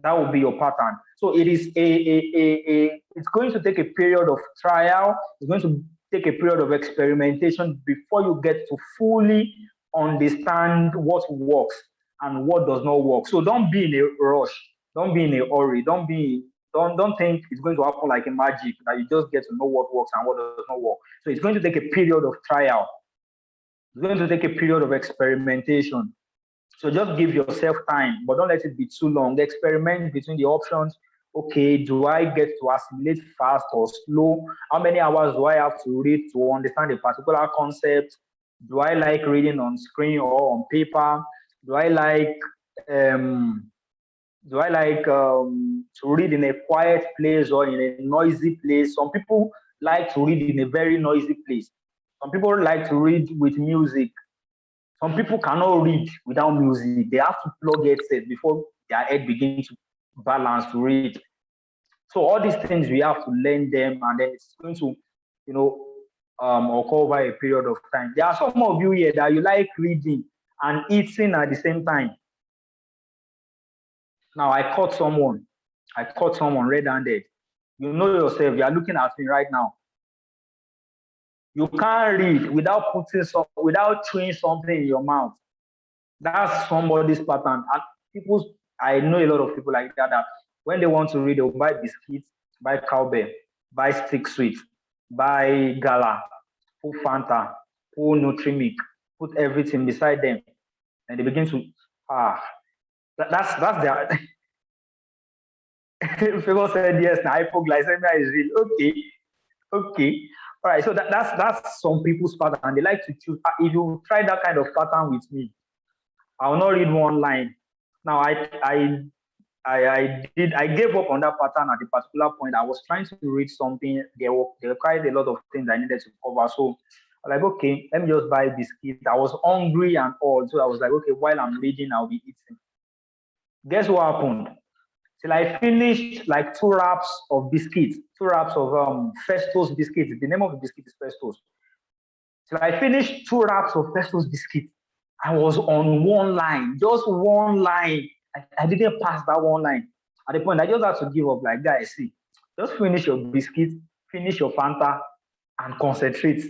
That will be your pattern. So it is it's going to take a period of trial. It's going to take a period of experimentation before you get to fully understand what works and what does not work. So don't be in a rush. Don't be in a hurry. Don't think it's going to happen like a magic that you just get to know what works and what does not work. So it's going to take a period of trial. It's going to take a period of experimentation. So just give yourself time, but don't let it be too long. Experiment between the options. Okay, do I get to assimilate fast or slow? How many hours do I have to read to understand a particular concept? Do I like reading on screen or on paper? Do I like to read in a quiet place or in a noisy place? Some people like to read in a very noisy place. Some people like to read with music. Some people cannot read without music. They have to plug headset before their head begins to balance to read. So all these things we have to learn them, and then it's going to, occur over a period of time. There are some of you here that you like reading and eating at the same time. Now I caught someone red-handed. You know yourself. You are looking at me right now. You can't read without without chewing something in your mouth. That's somebody's pattern. And I know a lot of people like that when they want to read, they'll buy biscuits, buy cowbell, buy stick sweet, buy gala, put Fanta, put Nutrimilk, put everything beside them, and they begin to that's their people said yes, now hypoglycemia is real. Okay. All right. So that's some people's pattern, and they like to choose. If you try that kind of pattern with me, I will not read one line. Now I gave up on that pattern at a particular point. I was trying to read something. There were quite a lot of things I needed to cover. So I was like, okay, let me just buy biscuits. I was hungry and all. So I was like, okay, while I'm reading, I'll be eating. Guess what happened? Till I finished like 2 wraps of biscuits, 2 wraps of Festus biscuits. The name of the biscuit is Festus. Till I finished 2 wraps of Festus biscuits, I was on one line, just one line. I didn't pass that one line. At the point, I just had to give up. Like, guys, see, just finish your biscuit, finish your Fanta, and concentrate.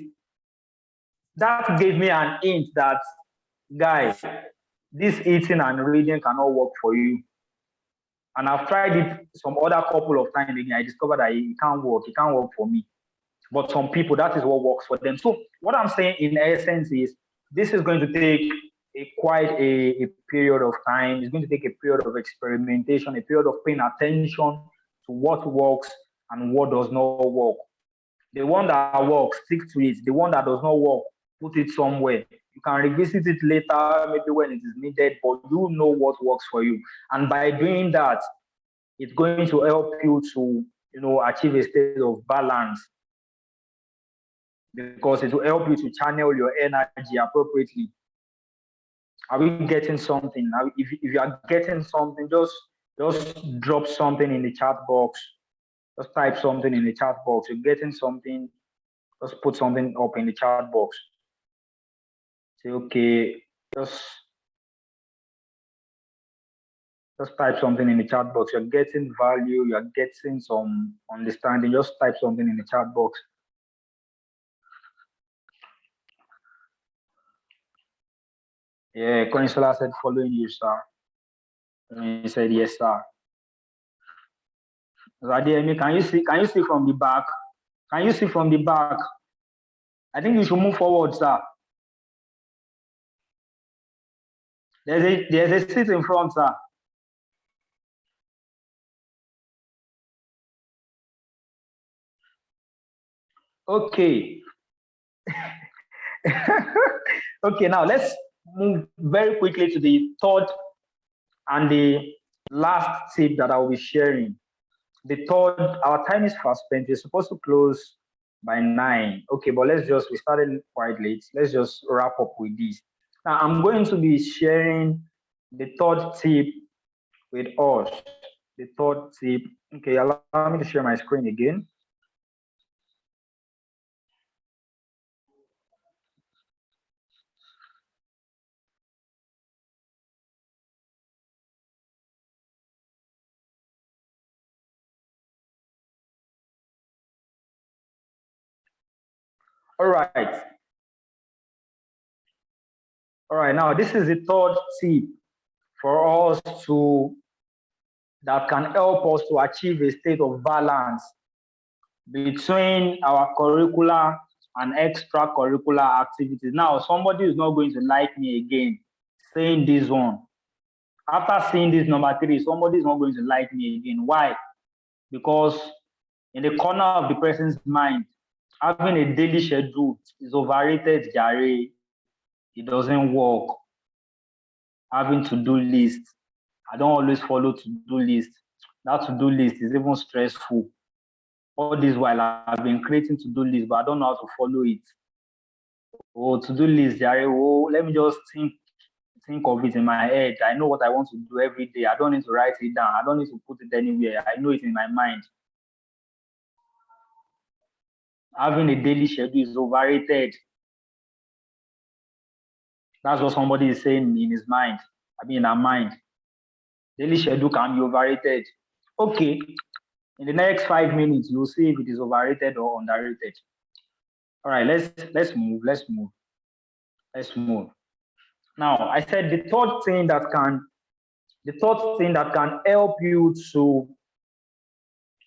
That gave me an hint that, guys, this eating and reading cannot work for you. And I've tried it some other couple of times again. I discovered that it can't work. It can't work for me. But some people, that is what works for them. So what I'm saying in essence is this is going to take quite a period of time. It's going to take a period of experimentation, a period of paying attention to what works and what does not work. The one that works, stick to it. The one that does not work, put it somewhere. You can revisit it later, maybe when it is needed, but you know what works for you. And by doing that, it's going to help you to, achieve a state of balance, because it will help you to channel your energy appropriately. Are we getting something? Now, if you are getting something, just drop something in the chat box. Just type something in the chat box. You're getting something, just put something up in the chat box. Say, okay, just type something in the chat box. You're getting value, you're getting some understanding. Just type something in the chat box. Yeah, Coinsola said following you, sir. He said yes, sir. Zademi, can you see from the back? Can you see from the back? I think you should move forward, sir. There's a seat in front, sir. Okay. Okay, now let's move very quickly to the third and the last tip that I will be sharing. The third, our time is fast spent. We're supposed to close by 9. Okay, but we started quite late. Let's just wrap up with this. Now, I'm going to be sharing the third tip with us. The third tip. Okay, allow me to share my screen again. All right. All right, now this is the third tip for us that can help us to achieve a state of balance between our curricular and extracurricular activities. Now, somebody is not going to like me again saying this one. After seeing this number 3, somebody is not going to like me again. Why? Because in the corner of the person's mind, having a daily schedule is overrated, Jare. It doesn't work. Having to-do list, I don't always follow to-do list. That to-do list is even stressful. All this while I've been creating to-do list, but I don't know how to follow it. Oh, to-do list, Jare. Oh, let me just think of it in my head. I know what I want to do every day. I don't need to write it down. I don't need to put it anywhere. I know it in my mind. Having a daily schedule is overrated. That's what somebody is saying in his mind. In her mind. Daily schedule can be overrated. Okay. In the next 5 minutes, you'll see if it is overrated or underrated. All right, let's move. Now, I said the third thing that can help you to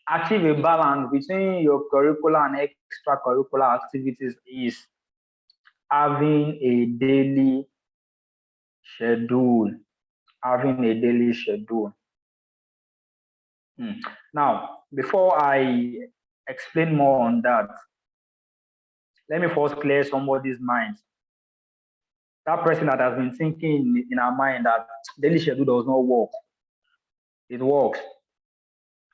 achieve a balance between your curricular and extracurricular activities is having a daily schedule. Having a daily schedule. Now, before I explain more on that, let me first clear somebody's mind. That person that has been thinking in our mind that daily schedule does not work. It works.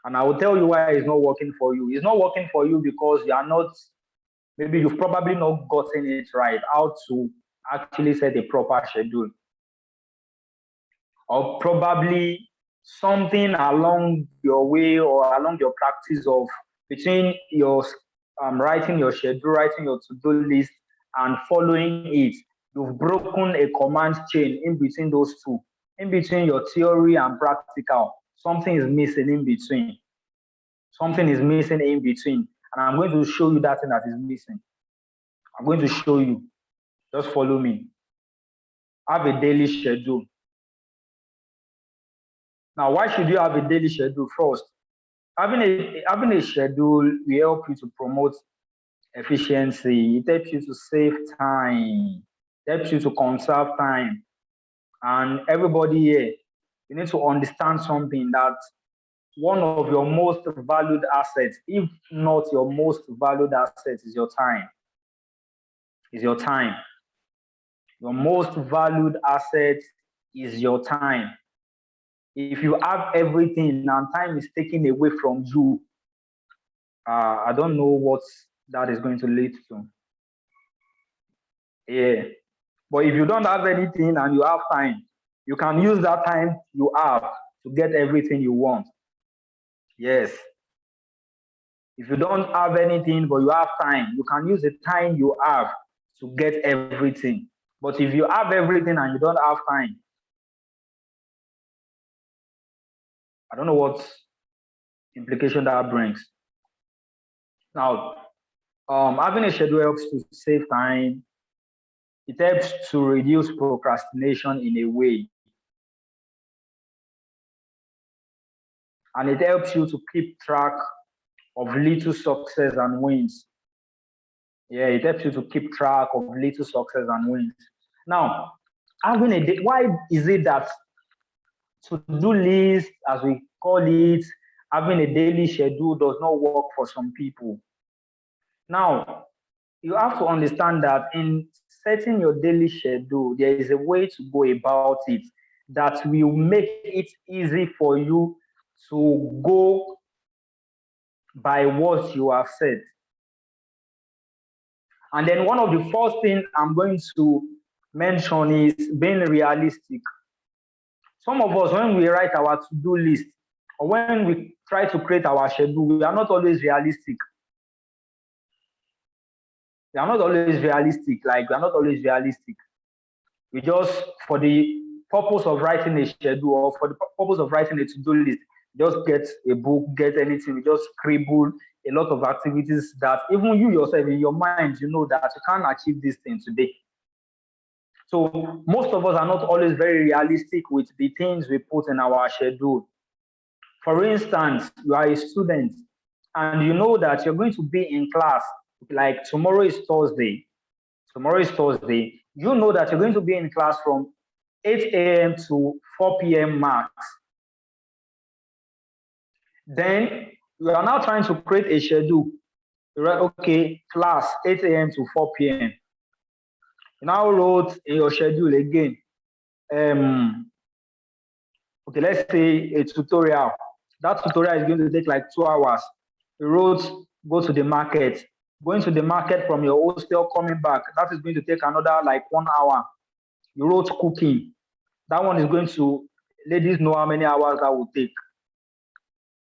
And I will tell you why it's not working for you. It's not working for you because you are not, maybe you've probably not gotten it right, how to actually set a proper schedule. Or probably something along your way or along your practice of between your writing your schedule, writing your to-do list, and following it. You've broken a command chain in between those two, in between your theory and practical. Something is missing in between. Something is missing in between. And I'm going to show you that thing that is missing. I'm going to show you. Just follow me. Have a daily schedule. Now, why should you have a daily schedule first? Having a schedule will help you to promote efficiency. It helps you to save time. It helps you to conserve time. And everybody here, you need to understand something that one of your most valued assets, if not your most valued asset, is your time. Is your time. Your most valued asset is your time. If you have everything and time is taken away from you, I don't know what that is going to lead to. Yeah. But if you don't have anything and you have time, you can use that time you have to get everything you want. Yes. If you don't have anything but you have time, you can use the time you have to get everything. But if you have everything and you don't have time, I don't know what implication that brings. Now, having a schedule helps to save time. It helps to reduce procrastination in a way. And it helps you to keep track of little success and wins. Yeah, it helps you to keep track of little success and wins. Now, having a day, why is it that to-do list, as we call it, having a daily schedule does not work for some people? Now, you have to understand that in setting your daily schedule, there is a way to go about it that will make it easy for you to go by what you have said. And then one of the first things I'm going to mention is being realistic. Some of us, when we write our to-do list or when we try to create our schedule, we are not always realistic. We are not always realistic. We just, for the purpose of writing a schedule or for the purpose of writing a to-do list, just get a book, get anything, we just scribble a lot of activities that even you yourself in your mind, you know that you can't achieve this thing today. So most of us are not always very realistic with the things we put in our schedule. For instance, you are a student and you know that you're going to be in class, like tomorrow is Thursday. You know that you're going to be in class from 8 a.m. to 4 p.m. max. Then you are now trying to create a schedule. You're right, okay, class 8 a.m. to 4 p.m. You now wrote in your schedule again. Okay, let's say a tutorial. That tutorial is going to take like 2 hours. You wrote, go to the market. Going to the market from your hostel, coming back, that is going to take another like 1 hour. You wrote cooking. That one is going to, ladies know how many hours that will take.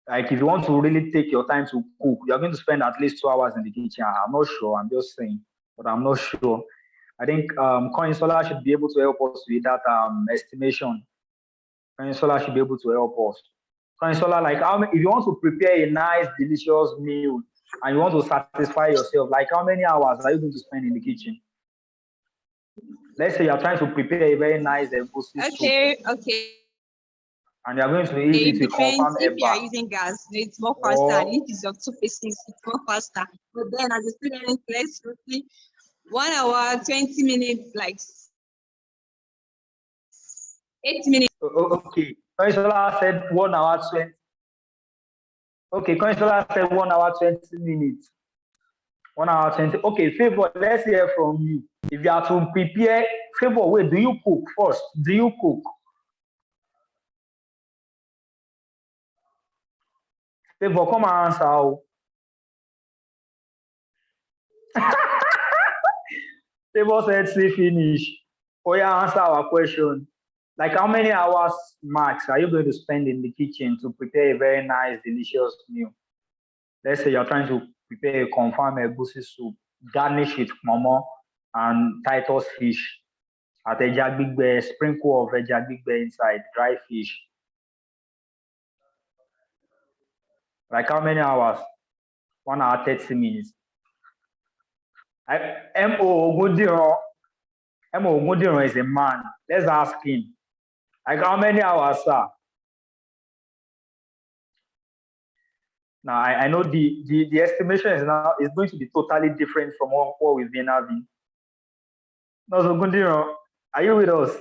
Like if you want to really take your time to cook, you're going to spend at least 2 hours in the kitchen. I'm not sure, I'm just saying, but I'm not sure. I think Coinsola should be able to help us with that estimation. Coinsola should be able to help us. Coinsola, like if you want to prepare a nice, delicious meal, and you want to satisfy yourself, like how many hours are you going to spend in the kitchen? Let's say you're trying to prepare a very nice egusi soup, Okay. and you're going to eat It it with depends. confirm If you are eba. using gas, it's more faster. And if Or it's of 2 pieces, it's more faster. But then as a student, let's roughly 1 hour, 20 minutes, like 8 minutes. okay, Consola said 1 hour 20. Okay, Consola said 1 hour 20 minutes. 1 hour 20. Okay, Favor, let's hear from you. If you are to prepare, Favor, wait, do you cook first? Do you cook? Favor, come and answer. Favor said, see, finish. Oh, yeah, answer our question. Like, how many hours max are you going to spend in the kitchen to prepare a very nice, delicious meal? Let's say you're trying to prepare a confirm egusi soup, garnish with momo and Titus fish, at a sprinkle of eja gbigbe inside, dry fish. Like how many hours? 1 hour 30 minutes. M.O. Ogundiran is a man. Let's ask him. Like how many hours, sir? Now I know the estimation is going to be totally different from what we've been having. No, so Ogundiran, are you with us?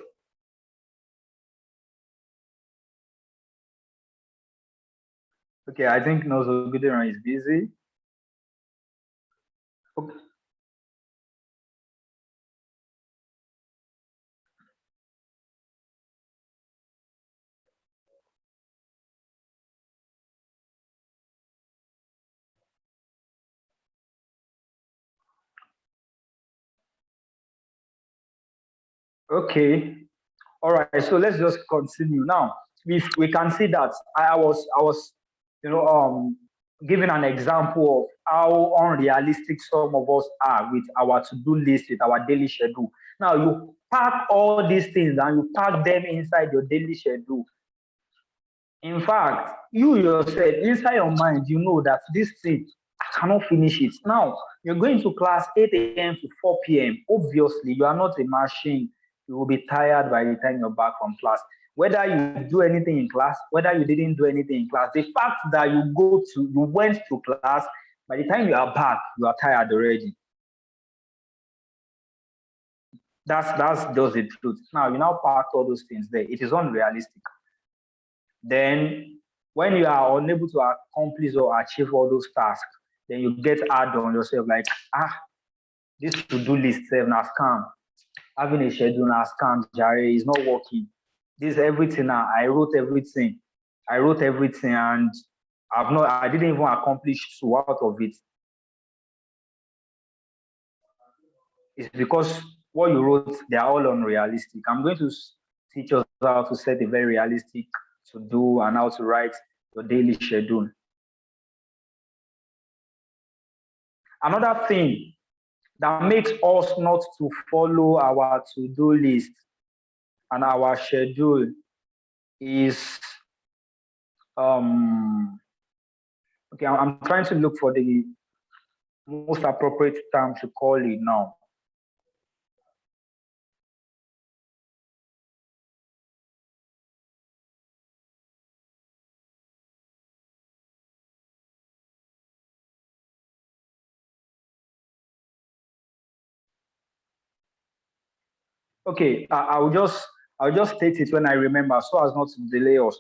Okay, I think Nozo Gudiran is busy. Okay. Okay. All right. So let's just continue. Now, we can see that I was giving an example of how unrealistic some of us are with our to-do list, with our daily schedule. Now you pack all these things and you pack them inside your daily schedule. In fact, you yourself, inside your mind, you know that this thing, I cannot finish it. Now, you're going to class 8 a.m. to 4 p.m. Obviously, you are not a machine. You will be tired by the time you're back from class. Whether you do anything in class, whether you didn't do anything in class, the fact that you went to class, by the time you are back, you are tired already. That's just the truth. Now, you now pack all those things there. It is unrealistic. Then when you are unable to accomplish or achieve all those tasks, then you get hard on yourself like, this to-do list na scam. Having a schedule na scam, Jare, is not working. This everything now, I wrote everything and I didn't even accomplish 2 out of it. It's because what you wrote, they are all unrealistic. I'm going to teach us how to set a very realistic to do and how to write your daily schedule. Another thing that makes us not to follow our to-do list and our schedule is okay, I'm trying to look for the most appropriate term to call it now. Okay, I'll just state it when I remember so as not to delay us.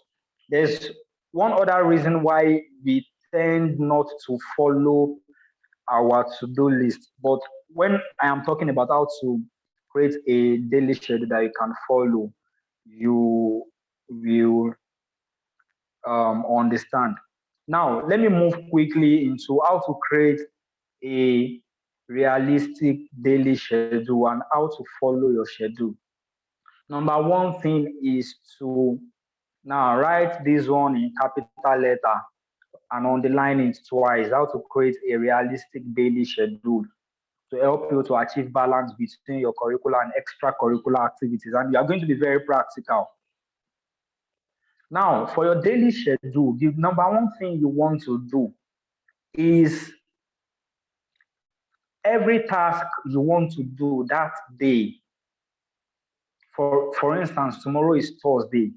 There's one other reason why we tend not to follow our to-do list. But when I am talking about how to create a daily schedule that you can follow, you will understand. Now, let me move quickly into how to create a realistic daily schedule and how to follow your schedule. Number one thing is to now write this one in capital letter and underline it twice, how to create a realistic daily schedule to help you to achieve balance between your curricular and extracurricular activities. And you are going to be very practical. Now, for your daily schedule, the number one thing you want to do is every task you want to do that day. For instance, tomorrow is Thursday,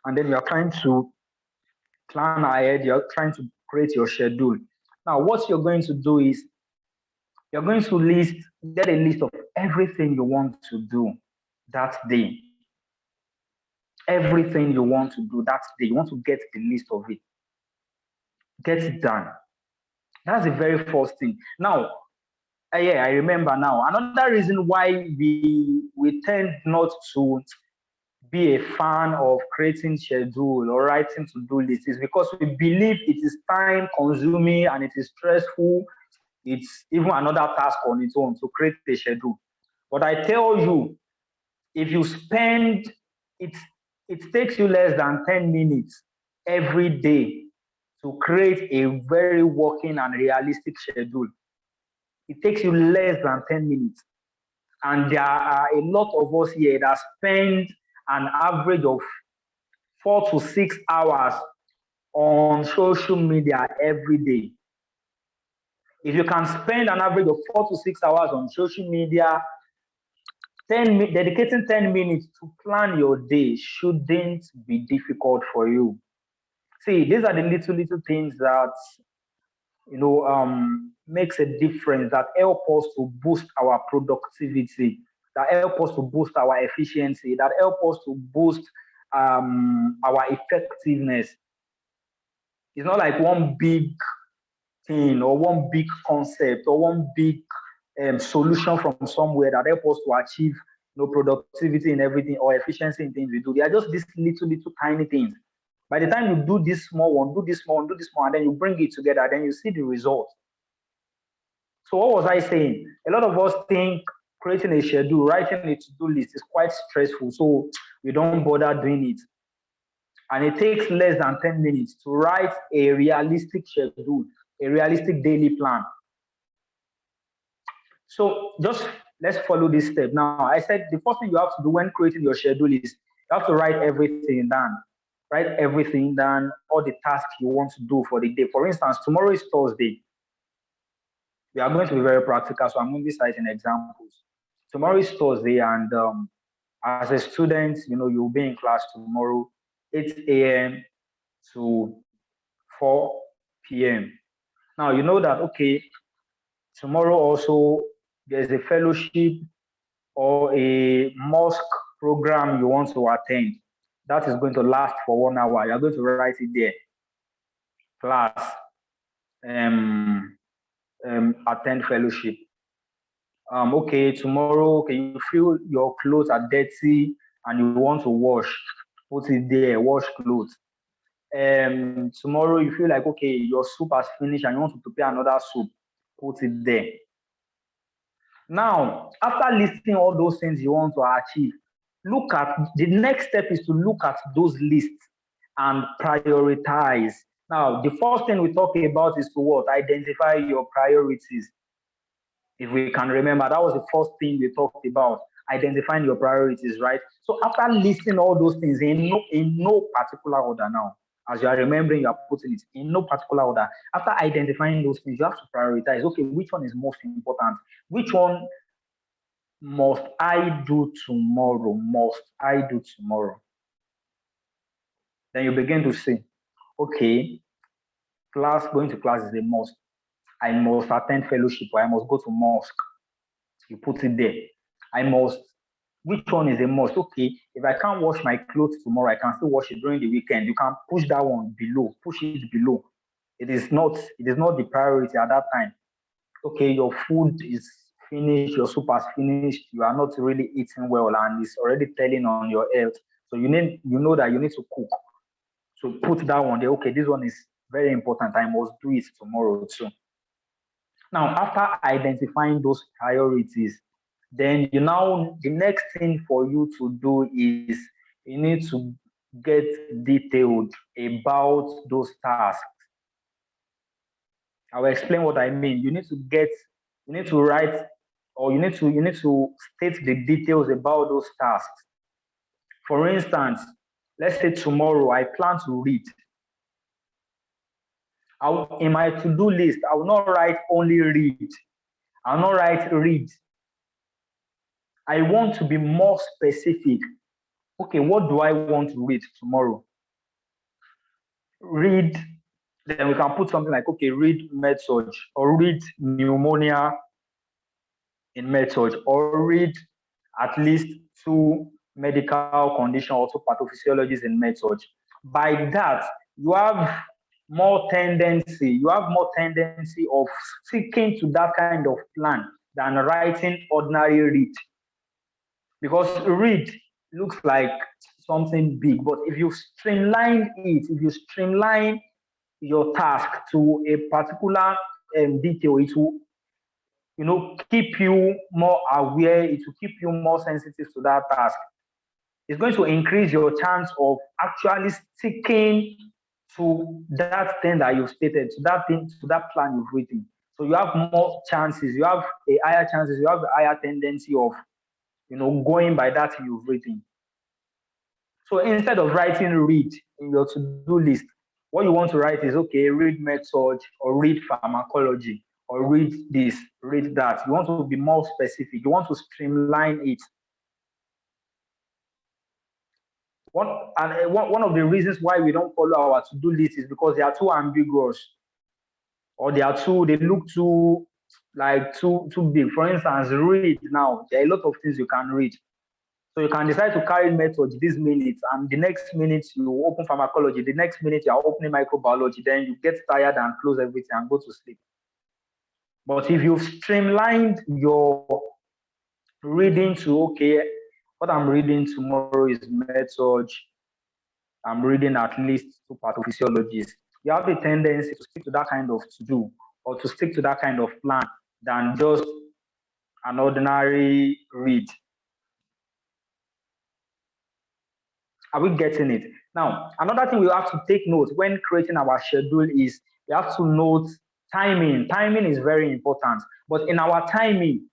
and then you are trying to plan ahead, you're trying to create your schedule. Now, what you're going to do is you're going to get a list of everything you want to do that day. Everything you want to do that day, you want to get the list of it. Get it done. That's the very first thing. Now, yeah, I remember now. Another reason why we tend not to be a fan of creating schedule or writing to-do lists is because we believe it is time consuming and it is stressful. It's even another task on its own to create a schedule. But I tell you, if you spend it, it takes you less than 10 minutes every day to create a very working and realistic schedule. It takes you less than 10 minutes. And there are a lot of us here that spend an average of 4 to 6 hours on social media every day. If you can spend an average of 4 to 6 hours on social media, dedicating 10 minutes to plan your day shouldn't be difficult for you. See, these are the little things that makes a difference, that help us to boost our productivity, that help us to boost our efficiency, that help us to boost our effectiveness. It's not like one big thing or one big concept or one big solution from somewhere that help us to achieve productivity in everything or efficiency in things we do. They are just these little tiny things. By the time you do this small one, do this small one, do this small, and then you bring it together, then you see the result. So what was I saying? A lot of us think creating a schedule, writing a to-do list is quite stressful, so we don't bother doing it. And it takes less than 10 minutes to write a realistic schedule, a realistic daily plan. So just let's follow this step. Now, I said the first thing you have to do when creating your schedule is you have to write everything down. Write everything down, all the tasks you want to do for the day. For instance, tomorrow is Thursday. We are going to be very practical, so I'm going to be citing examples. Tomorrow is Thursday, and as a student, you'll be in class tomorrow, 8 a.m. to 4 p.m. Now, you know that, okay, tomorrow also there's a fellowship or a mosque program you want to attend. That is going to last for 1 hour. You're going to write it there. Class, attend fellowship. Okay, tomorrow, okay, you feel your clothes are dirty and you want to wash, put it there, wash clothes. Tomorrow you feel like, okay, your soup has finished and you want to prepare another soup, put it there. Now, after listing all those things you want to achieve, look at the next step is to look at those lists and prioritize. Now, the first thing we talk about is to what? Identify your priorities. If we can remember, that was the first thing we talked about, identifying your priorities, right? So after listing all those things in no particular order now, as you are remembering, you are putting it in no particular order. After identifying those things, you have to prioritize, okay, which one is most important? Which one must I do tomorrow? Must I do tomorrow? Then you begin to say, okay, going to class is a must. I must attend fellowship or I must go to mosque. You put it there. Which one is a must? Okay, if I can't wash my clothes tomorrow, I can still wash it during the weekend. You can push that one below, push it below. It is not the priority at that time. Okay, your food is finished, your soup has finished, you are not really eating well and it's already telling on your health. So you know that you need to cook. So put that one there. Okay, this one is very important. I must do it tomorrow too. Now, after identifying those priorities, then the next thing for you to do is you need to get detailed about those tasks. I will explain what I mean. You need to write, or you need to state the details about those tasks. For instance, let's say tomorrow I plan to read. In my to-do list, I will not write only read. I'll not write read. I want to be more specific. Okay, what do I want to read tomorrow? Read, then we can put something like, okay, read med-surg, or read pneumonia in med-surg, or read at least 2 medical conditions or 2 pathophysiologies in med-surg. By that, you have more tendency of sticking to that kind of plan than writing ordinary read. Because read looks like something big, but if you streamline it, if you streamline your task to a particular detail, it will, keep you more aware, it will keep you more sensitive to that task. It's going to increase your chance of actually sticking to that thing that you've stated, to that plan you've written. So you have more chances, you have a higher chances, you have a higher tendency of, going by that you've written. So instead of writing read in your to-do list, what you want to write is, okay, read med-surg, or read pharmacology, or read this, read that. You want to be more specific. You want to streamline it. One of the reasons why we don't follow our to-do list is because they are too ambiguous, or they look too big. For instance, read now, there are a lot of things you can read. So you can decide to carry med-surg this minute, and the next minute you open pharmacology, the next minute you are opening microbiology, then you get tired and close everything and go to sleep. But if you've streamlined your reading to, okay, what I'm reading tomorrow is med-surg, I'm reading at least 2 pathophysiologies, you have a tendency to stick to that kind of to-do, or to stick to that kind of plan, than just an ordinary read. Are we getting it? Now, another thing we have to take note when creating our schedule is we have to note timing. Timing is very important. But in our timing,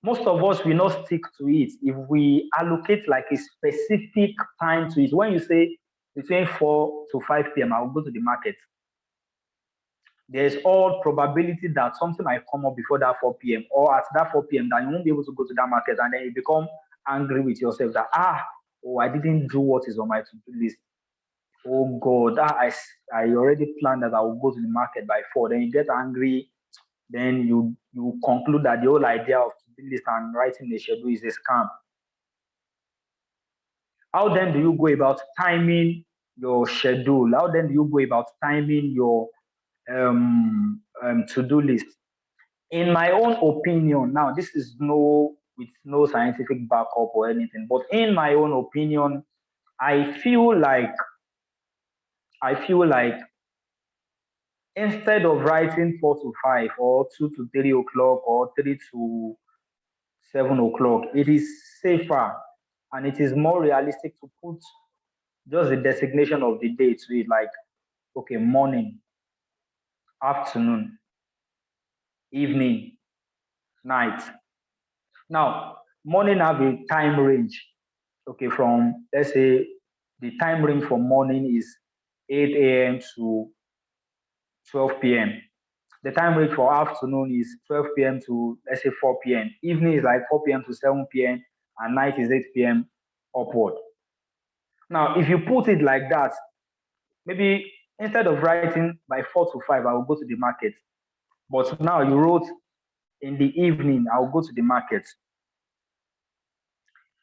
most of us will not stick to it if we allocate like a specific time to it. When you say between 4 to 5 p.m., I will go to the market, there's all probability that something might come up before that 4 p.m. or at that 4 p.m. that you won't be able to go to that market, and then you become angry with yourself that, I didn't do what is on my to-do list. Oh God, I already planned that I will go to the market by 4. Then you get angry. Then you conclude that the whole idea of to-do list and writing a schedule is a scam. How then do you go about timing your schedule? How then do you go about timing your to-do list? In my own opinion, now this is with no scientific backup or anything, but in my own opinion, I feel like instead of writing 4 to 5 or 2 to 3 o'clock or 3 to 7 o'clock, it is safer and it is more realistic to put just the designation of the day to it, like, okay, morning, afternoon, evening, night. Now, morning have a time range, okay, from, let's say, the time range for morning is 8 a.m. to 12 p.m. The time range for afternoon is 12 p.m. to, let's say, 4 p.m. Evening is like 4 p.m. to 7 p.m. and night is 8 p.m. upward. Now, if you put it like that, maybe instead of writing by 4 to 5, I will go to the market. But now you wrote in the evening, I will go to the market.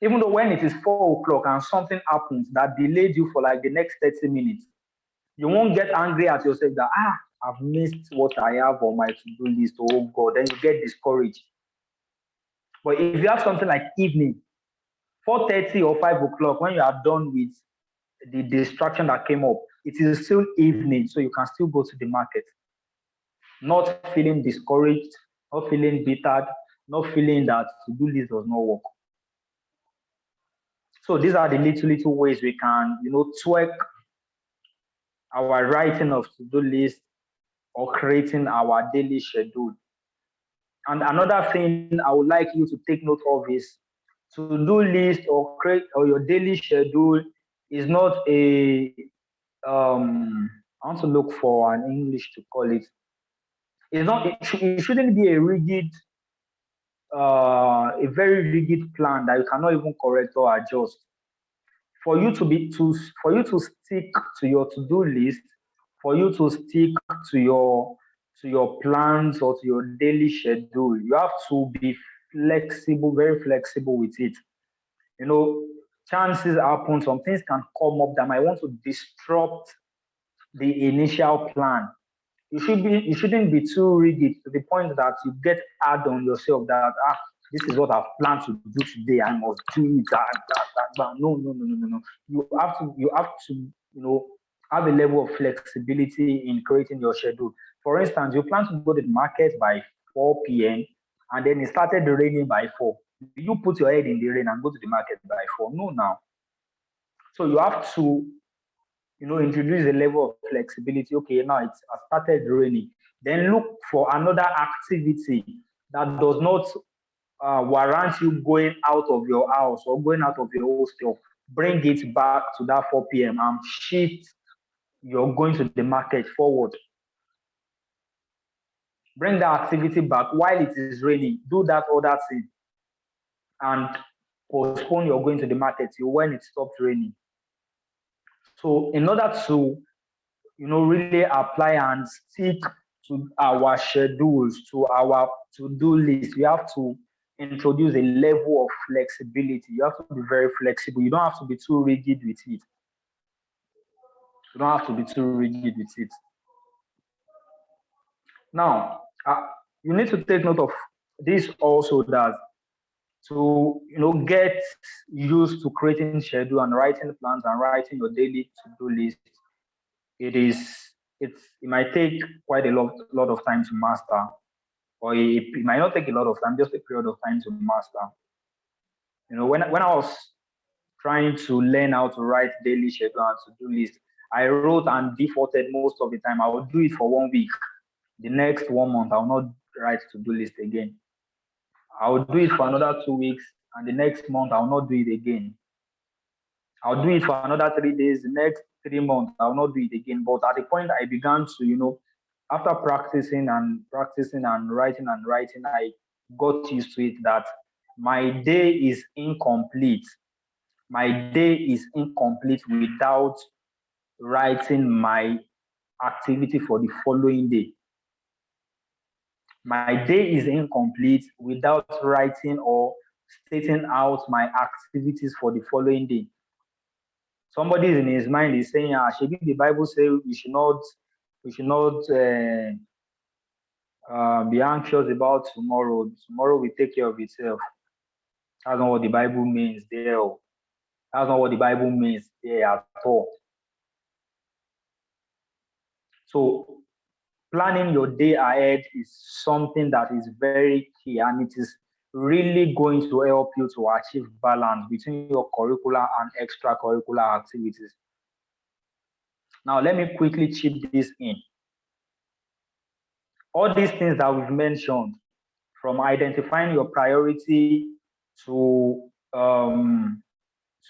Even though when it is 4 o'clock and something happens that delayed you for like the next 30 minutes, you won't get angry at yourself that, I've missed what I have on my to-do list. Oh God, then you get discouraged. But if you have something like evening, 4:30 or 5 o'clock, when you are done with the distraction that came up, it is still evening, so you can still go to the market. Not feeling discouraged, not feeling bittered, not feeling that to-do list does not work. So these are the little ways we can, tweak our writing of to-do list or creating our daily schedule. And another thing I would like you to take note of is to-do list or your daily schedule is not I want to look for an English to call it. It shouldn't be a very rigid plan that you cannot even correct or adjust. For you to stick to your to-do list, for you to stick to your plans or to your daily schedule, you have to be flexible, very flexible with it. You know, chances happen, some things can come up that might want to disrupt the initial plan. You shouldn't be too rigid to the point that you get hard on yourself that this is what I've planned to do today. I must do it. No, no, no, no, no, no. You have to, have a level of flexibility in creating your schedule. For instance, you plan to go to the market by 4 p.m. and then it started raining by 4. You put your head in the rain and go to the market by 4. No, now. So you have to introduce a level of flexibility. Okay, now it's started raining. Then look for another activity that does not warrant you going out of your house or going out of your hostel. Bring it back to that 4 p.m. and shift you're going to the market forward. Bring that activity back while it is raining. Do that other thing and postpone your going to the market till when it stops raining. So in order to really apply and stick to our schedules, to our to-do list, we have to introduce a level of flexibility. You have to be very flexible. You don't have to be too rigid with it. You don't have to be too rigid with it. Now, you need to take note of this also, that to get used to creating schedule and writing plans and writing your daily to-do list. It might take quite a lot of time to master, or it might not take a lot of time, just a period of time to master. When I was trying to learn how to write daily schedule and to-do list, I wrote and defaulted most of the time. I would do it for 1 week. The next 1 month, I will not write to-do list again. I will do it for another 2 weeks, and the next month, I will not do it again. I'll do it for another 3 days. The next 3 months, I'll not do it again. But at the point I began to, after practicing and writing, I got used to it that my day is incomplete. My day is incomplete without writing my activity for the following day. My day is incomplete without writing or stating out my activities for the following day. Somebody in his mind is saying, should the Bible say we should not be anxious about tomorrow. Tomorrow will take care of itself. That's not what the Bible means there. That's not what the Bible means there at all. So planning your day ahead is something that is very key, and it is really going to help you to achieve balance between your curricular and extracurricular activities. Now, let me quickly chip this in. All these things that we've mentioned, from identifying your priority to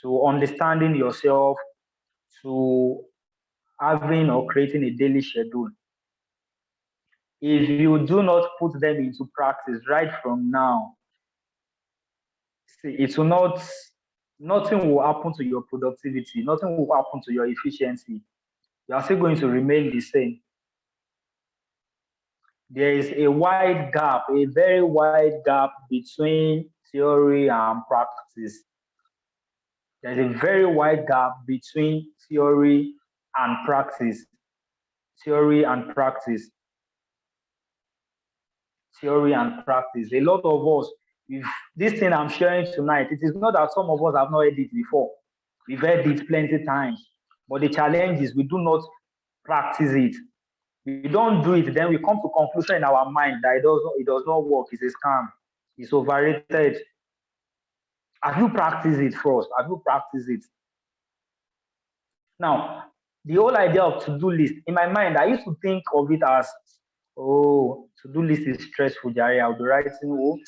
understanding yourself, to having or creating a daily schedule, if you do not put them into practice right from now, nothing will happen to your productivity, nothing will happen to your efficiency. You are still going to remain the same. There is a wide gap, a very wide gap between theory and practice. There's a very wide gap between theory and practice. Theory and practice. Theory and practice. A lot of us, if this thing I'm sharing tonight, it is not that some of us have not heard it before. We've heard it plenty times. But the challenge is we do not practice it. We don't do it, then we come to conclusion in our mind that it does not work. It's a scam. It's overrated. Have you practiced it first? Have you practiced it? Now, the whole idea of to-do list, in my mind, I used to think of it as, to-do list is stressful, Jerry. I'll be writing,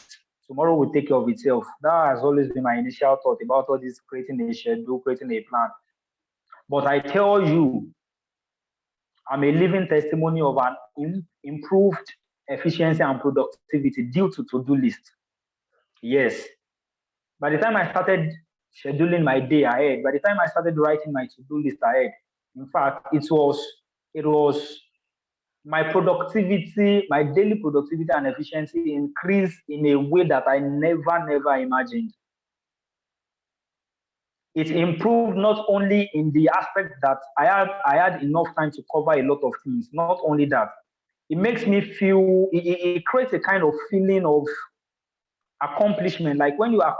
tomorrow will take care of itself. That has always been my initial thought about all this, creating a schedule, creating a plan. But I tell you, I'm a living testimony of an improved efficiency and productivity due to to-do list. Yes. By the time I started scheduling my day ahead, by the time I started writing my to-do list ahead, in fact, it was my productivity, my daily productivity and efficiency increased in a way that I never imagined. It improved not only in the aspect that I had enough time to cover a lot of things, not only that, it makes me feel, it creates a kind of feeling of accomplishment. Like when you are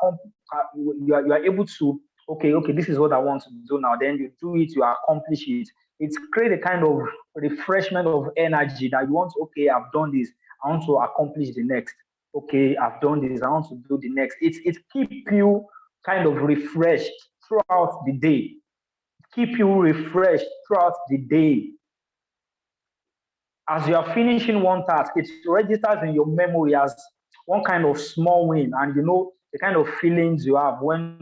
able to, okay, this is what I want to do now. Then you do it, you accomplish it. It's create a kind of refreshment of energy that you want. Okay, I've done this. I want to accomplish the next. Okay, I've done this. I want to do the next. It keep you kind of refreshed throughout the day. Keep you refreshed throughout the day. As you are finishing one task, it registers in your memory as one kind of small win, and you know the kind of feelings you have when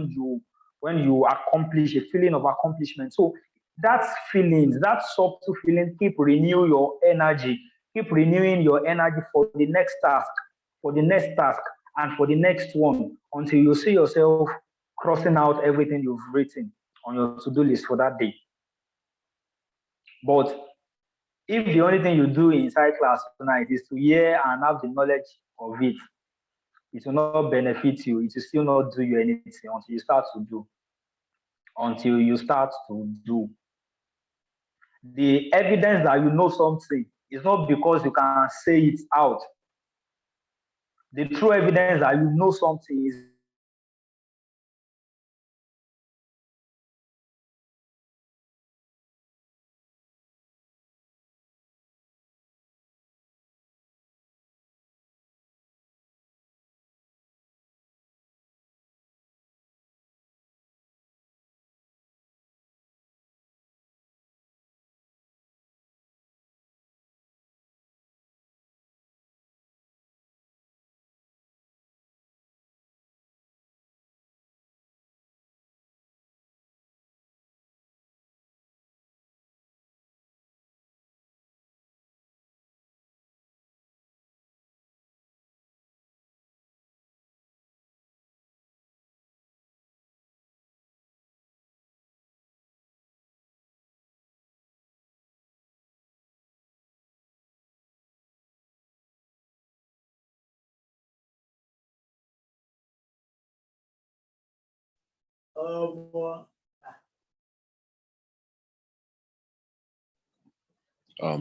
you accomplish a feeling of accomplishment. So that feelings, that subtle feeling, keep renew your energy, keep renewing your energy for the next task, for the next task, and for the next one until you see yourself crossing out everything you've written on your to-do list for that day. But if the only thing you do inside class tonight is to hear and have the knowledge of it will not benefit you. It will still not do you anything until you start to do. Until you start to do. The evidence that you know something is not because you can say it out. The true evidence that you know something is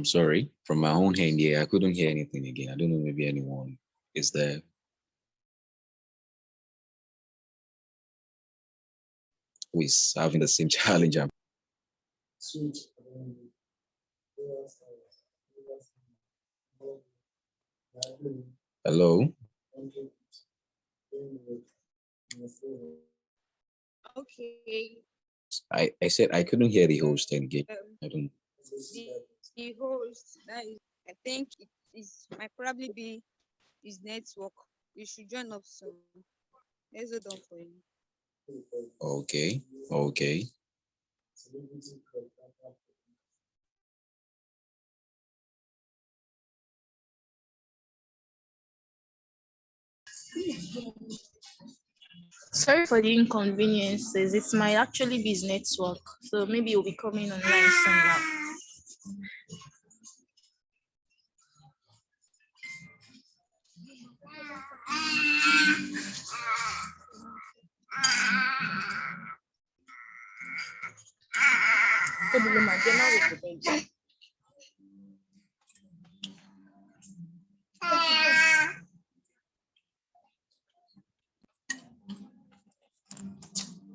Sorry, from my own hand here, I couldn't hear anything again. I don't know, maybe anyone is there who is having the same challenge. Hello? Okay. I said I couldn't hear the host again. I don't. The host, that is, I think it is might probably be his network. You should join up soon. Let's hold on for him. Okay. Okay. Sorry for the inconveniences. It might actually be his network. So maybe you'll be coming online soon now.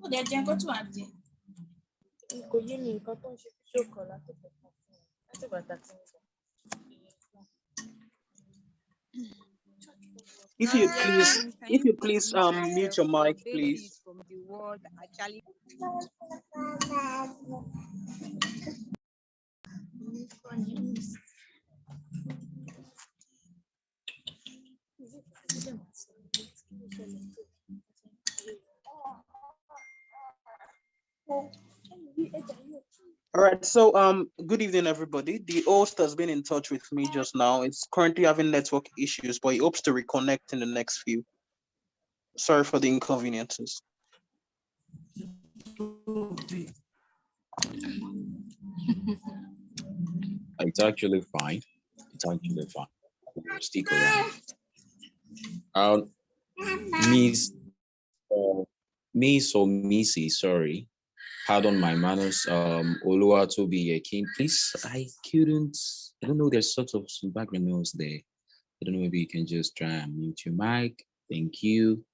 Ó dẹ̀ jẹ́ nǹkan tó wà jẹ. Kò yé mi nǹkan tó ń ṣe fídíò kan látòkè kan fún ẹ. Láti bàtà tí ń bọ̀. If you please mute your mic, please. From the world actually. All right. So good evening, everybody. The host has been in touch with me just now. It's currently having network issues, but he hopes to reconnect in the next few. Sorry for the inconveniences. It's actually fine. It's actually fine. We'll stick around. Miss, Miss or Missy, sorry. Pardon my manners. Olua to be a king, please. I couldn't. I don't know. There's sort of some background noise there. I don't know. Maybe you can just try and mute your mic. Thank you.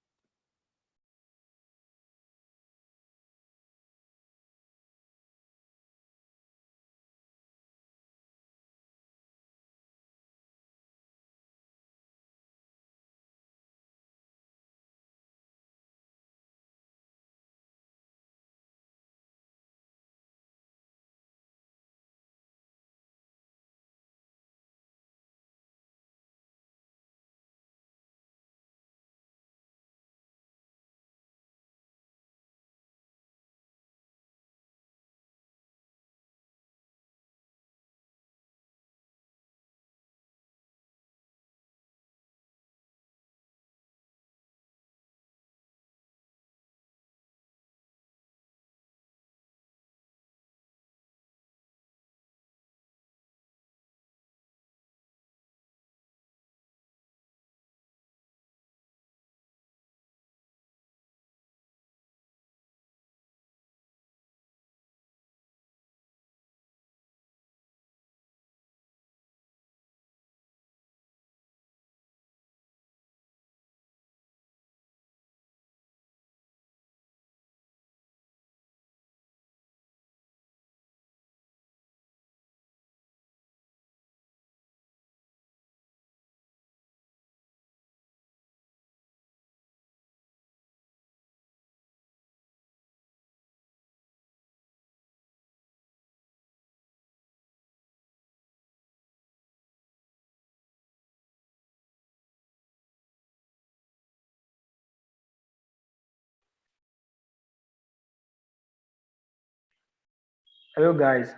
Hello, guys.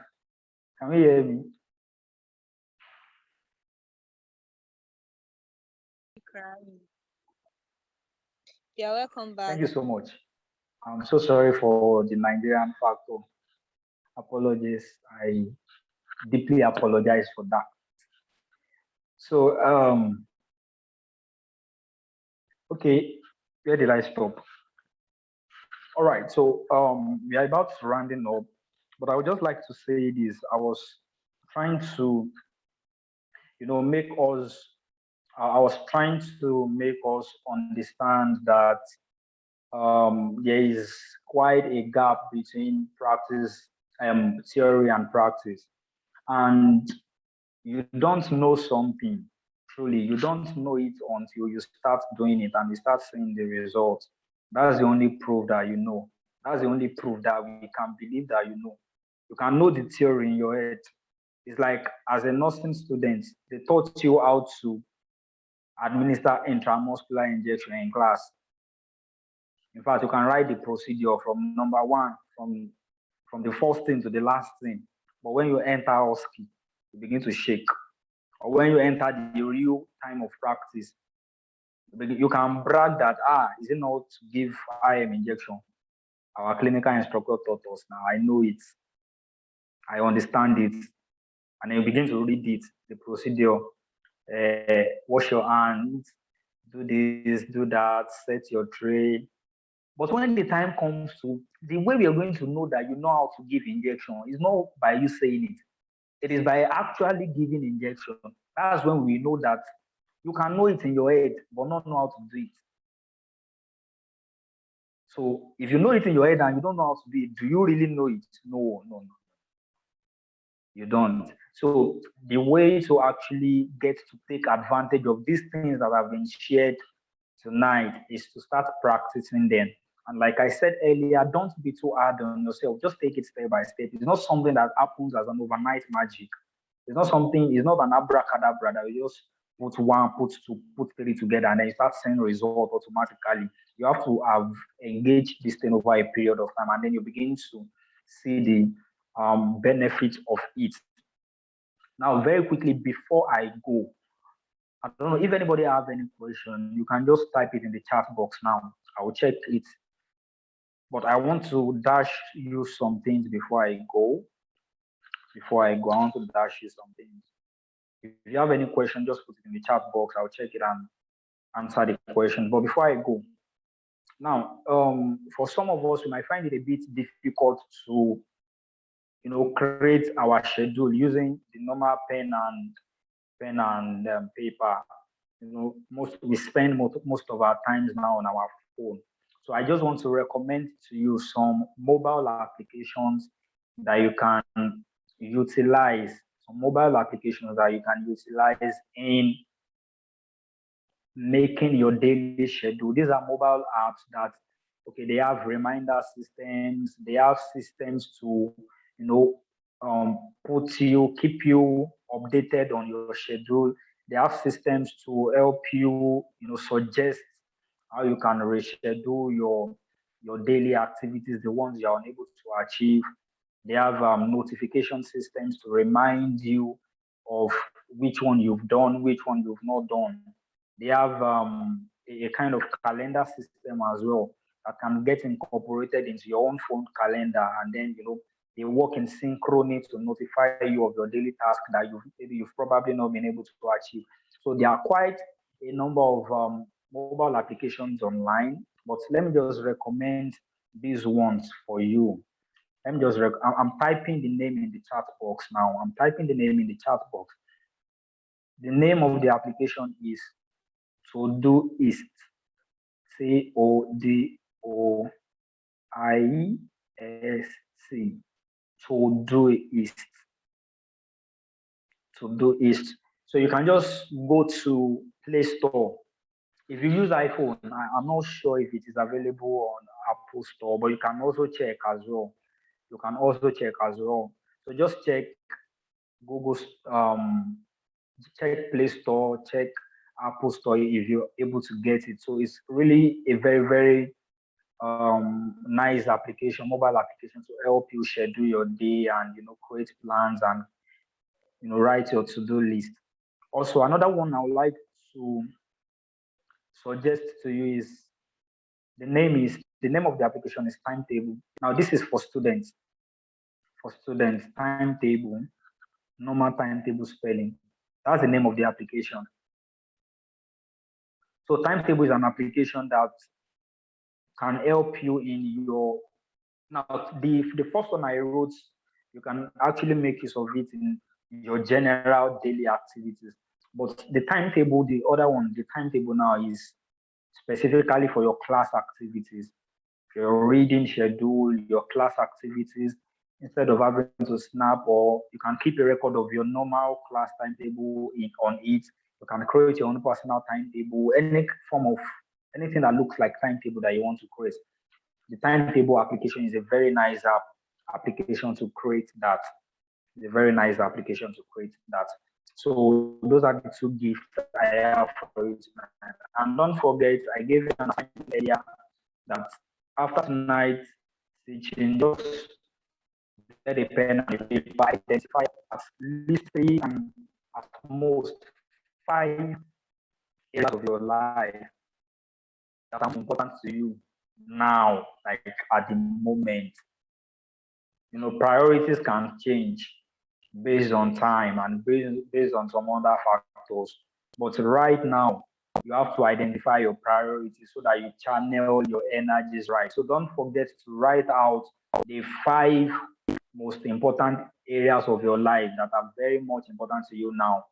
Can you hear me? You're welcome back. Thank you so much. I'm so sorry for the Nigerian factor. Apologies. I deeply apologize for that. So, okay, where did I stop? All right. So, we are about to rounding up, but I would just like to say this. I was trying to, make us. I was trying to make us understand that there is quite a gap between practice, theory and practice. And you don't know something, truly, you don't know it until you start doing it and you start seeing the results. That's the only proof that you know. That's the only proof that we can believe that you know. You can know the theory in your head. It's like as a nursing student, they taught you how to administer intramuscular injection in class. In fact, you can write the procedure from number one, from the first thing to the last thing. But when you enter OSCE, you begin to shake. Or when you enter the real time of practice, you can brag that, is it not to give IM injection? Our clinical instructor taught us. Now I know it. I understand it. And then you begin to read it, the procedure. Wash your hands, do this, do that, set your tray. But when the time comes to the way we are going to know that you know how to give injection is not by you saying it. It is by actually giving injection. That's when we know that you can know it in your head, but not know how to do it. So if you know it in your head and you don't know how to do it, do you really know it? No, no, no. You don't. So the way to actually get to take advantage of these things that have been shared tonight is to start practicing them. And like I said earlier, don't be too hard on yourself. Just take it step by step. It's not something that happens as an overnight magic. It's not something, it's not an abracadabra that you just put one, put two, put three together, and then you start seeing results automatically. You have to have engaged this thing over a period of time, and then you begin to see benefits of it. Now, very quickly before I go, I don't know if anybody have any question. You can just type it in the chat box now. I will check it. But I want to dash you some things before I go. I want to dash you some things. If you have any question, just put it in the chat box. I'll check it and answer the question. But before I go, now, for some of us, we might find it a bit difficult to, create our schedule using the normal pen and paper. We spend most of our times now on our phone. So I just want to recommend to you some mobile applications that you can utilize. Some mobile applications that you can utilize in making your daily schedule. These are mobile apps that, okay, they have reminder systems, they have systems to, keep you updated on your schedule. They have systems to help you, suggest how you can reschedule your daily activities, the ones you are unable to achieve. They have notification systems to remind you of which one you've done, which one you've not done. They have a kind of calendar system as well that can get incorporated into your own phone calendar, and then they work in synchrony to notify you of your daily task that you've probably not been able to achieve. So there are quite a number of mobile applications online, but let me just recommend these ones for you. Let me just I'm typing the name in the chat box now. I'm typing the name in the chat box. The name of the application is Todoist. Todoist. Todoist. Todoist. So you can just go to Play Store. If you use iPhone, I'm not sure if it is available on Apple Store, but you can also check as well. So just check Google, check Play Store, check Apple Store if you're able to get it. So it's really a very, very nice application, mobile application to help you schedule your day and create plans and write your to-do list. Also, another one I would like to suggest to you is the name of the application is Timetable. Now this is for students. Timetable, normal timetable spelling. That's the name of the application. So Timetable is an application that can help you in your, now the first one I wrote, you can actually make use of it in your general daily activities. But the timetable, the other one, the timetable now is specifically for your class activities, your reading schedule, your class activities. Instead of having to snap, or you can keep a record of your normal class timetable on it. You can create your own personal timetable, anything that looks like timetable that you want to create. The timetable application is a very nice application to create that. It's a very nice application to create that. So those are the two gifts I have for you tonight. And don't forget, I gave you an assignment earlier that after tonight's teaching, just get a pen and a paper, identify at least 3 and at most 5 areas of your life that are important to you now, like at the moment. Priorities can change based on time and based on some other factors. But right now, you have to identify your priorities so that you channel your energies right. So don't forget to write out the 5 most important areas of your life that are very much important to you now.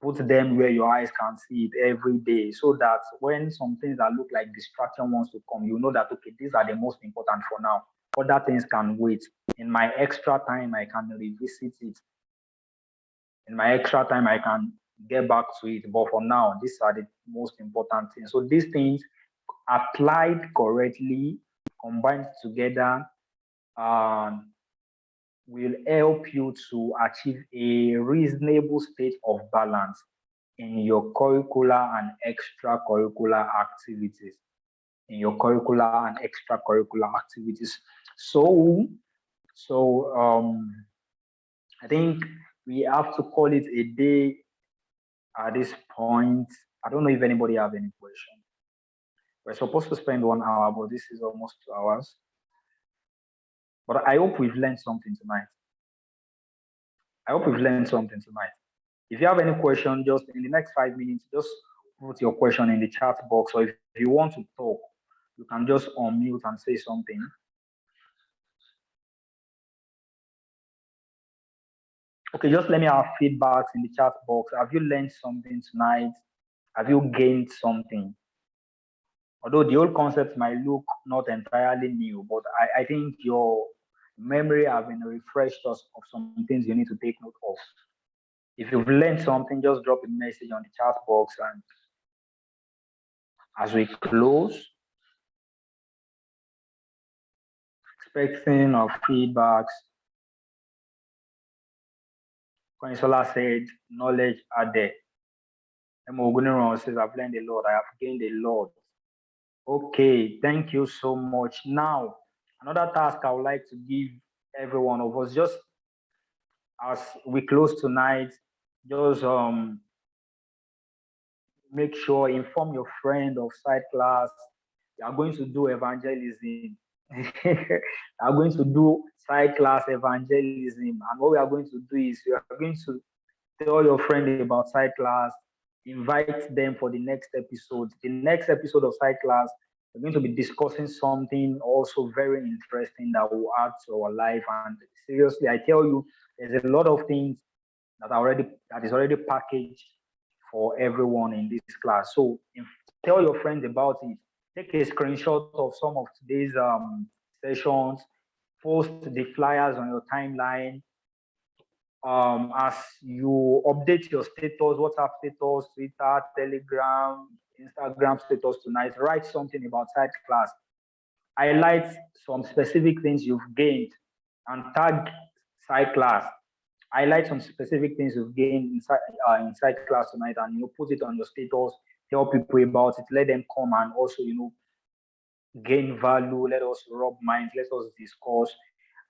Put them where your eyes can see it every day, so that when some things that look like distraction wants to come, you know that, okay, these are the most important for now. Other things can wait. In my extra time, I can revisit it. In my extra time, I can get back to it. But for now, these are the most important things. So these things applied correctly, combined together, will help you to achieve a reasonable state of balance in your curricular and extracurricular activities. So I think we have to call it a day at this point. I don't know if anybody have any question. We're supposed to spend 1 hour, but this is almost 2 hours. But I hope we've learned something tonight. I hope we've learned something tonight. If you have any question, just in the next 5 minutes, just put your question in the chat box. Or if you want to talk, you can just unmute and say something. Okay, just let me have feedbacks in the chat box. Have you learned something tonight? Have you gained something? Although the old concepts might look not entirely new, but I think your memory have been refreshed us of some things you need to take note of. If you've learned something, just drop a message on the chat box. And as we close, expecting our feedbacks. Consola said, knowledge are there. Emoguniron says, I've learned a lot. I have gained a lot. Okay, thank you so much. Now, another task I would like to give every one of us, just as we close tonight, just make sure, inform your friend of side class. You are going to do evangelism. We are going to do side class evangelism. And what we are going to do is we are going to tell your friend about side class, invite them for the next episode. The next episode of side class, we're going to be discussing something also very interesting that will add to our life. And seriously, I tell you, there's a lot of things that is already packaged for everyone in this class. So tell your friends about it. Take a screenshot of some of today's sessions, post the flyers on your timeline. As you update your status, WhatsApp status, Twitter, Telegram, Instagram status tonight, write something about side class. Highlight some specific things you've gained and tag side class. Highlight some specific things you've gained inside class tonight, and put it on your status. Tell people about it. Let them come and also gain value. Let us rub minds. Let us discuss.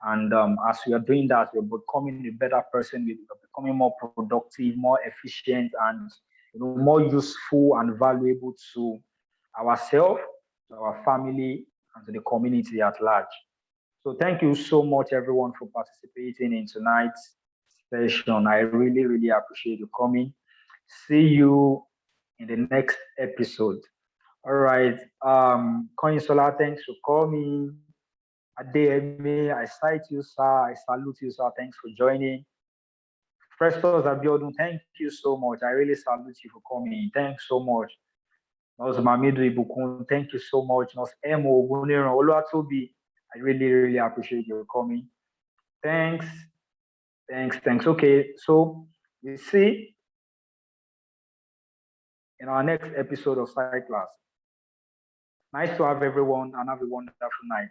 And as we are doing that, we're becoming a better person. We're becoming more productive, more efficient, and more useful and valuable to ourselves, to our family, and to the community at large. So thank you so much, everyone, for participating in tonight's session. I really, really appreciate you coming. See you in the next episode. All right. Koinsola, thanks for coming. Adeyemi, I cite you, sir. I salute you, sir. Thanks for joining. Festus Abiodun, thank you so much. I really salute you for coming. Thanks so much. Nos Mamidu Ibukun, thank you so much. Nos Emo Oguniran Oluwatobi, I really, really appreciate you coming. Thanks. Okay, so we see in our next episode of Side Class. Nice to have everyone and have a wonderful night.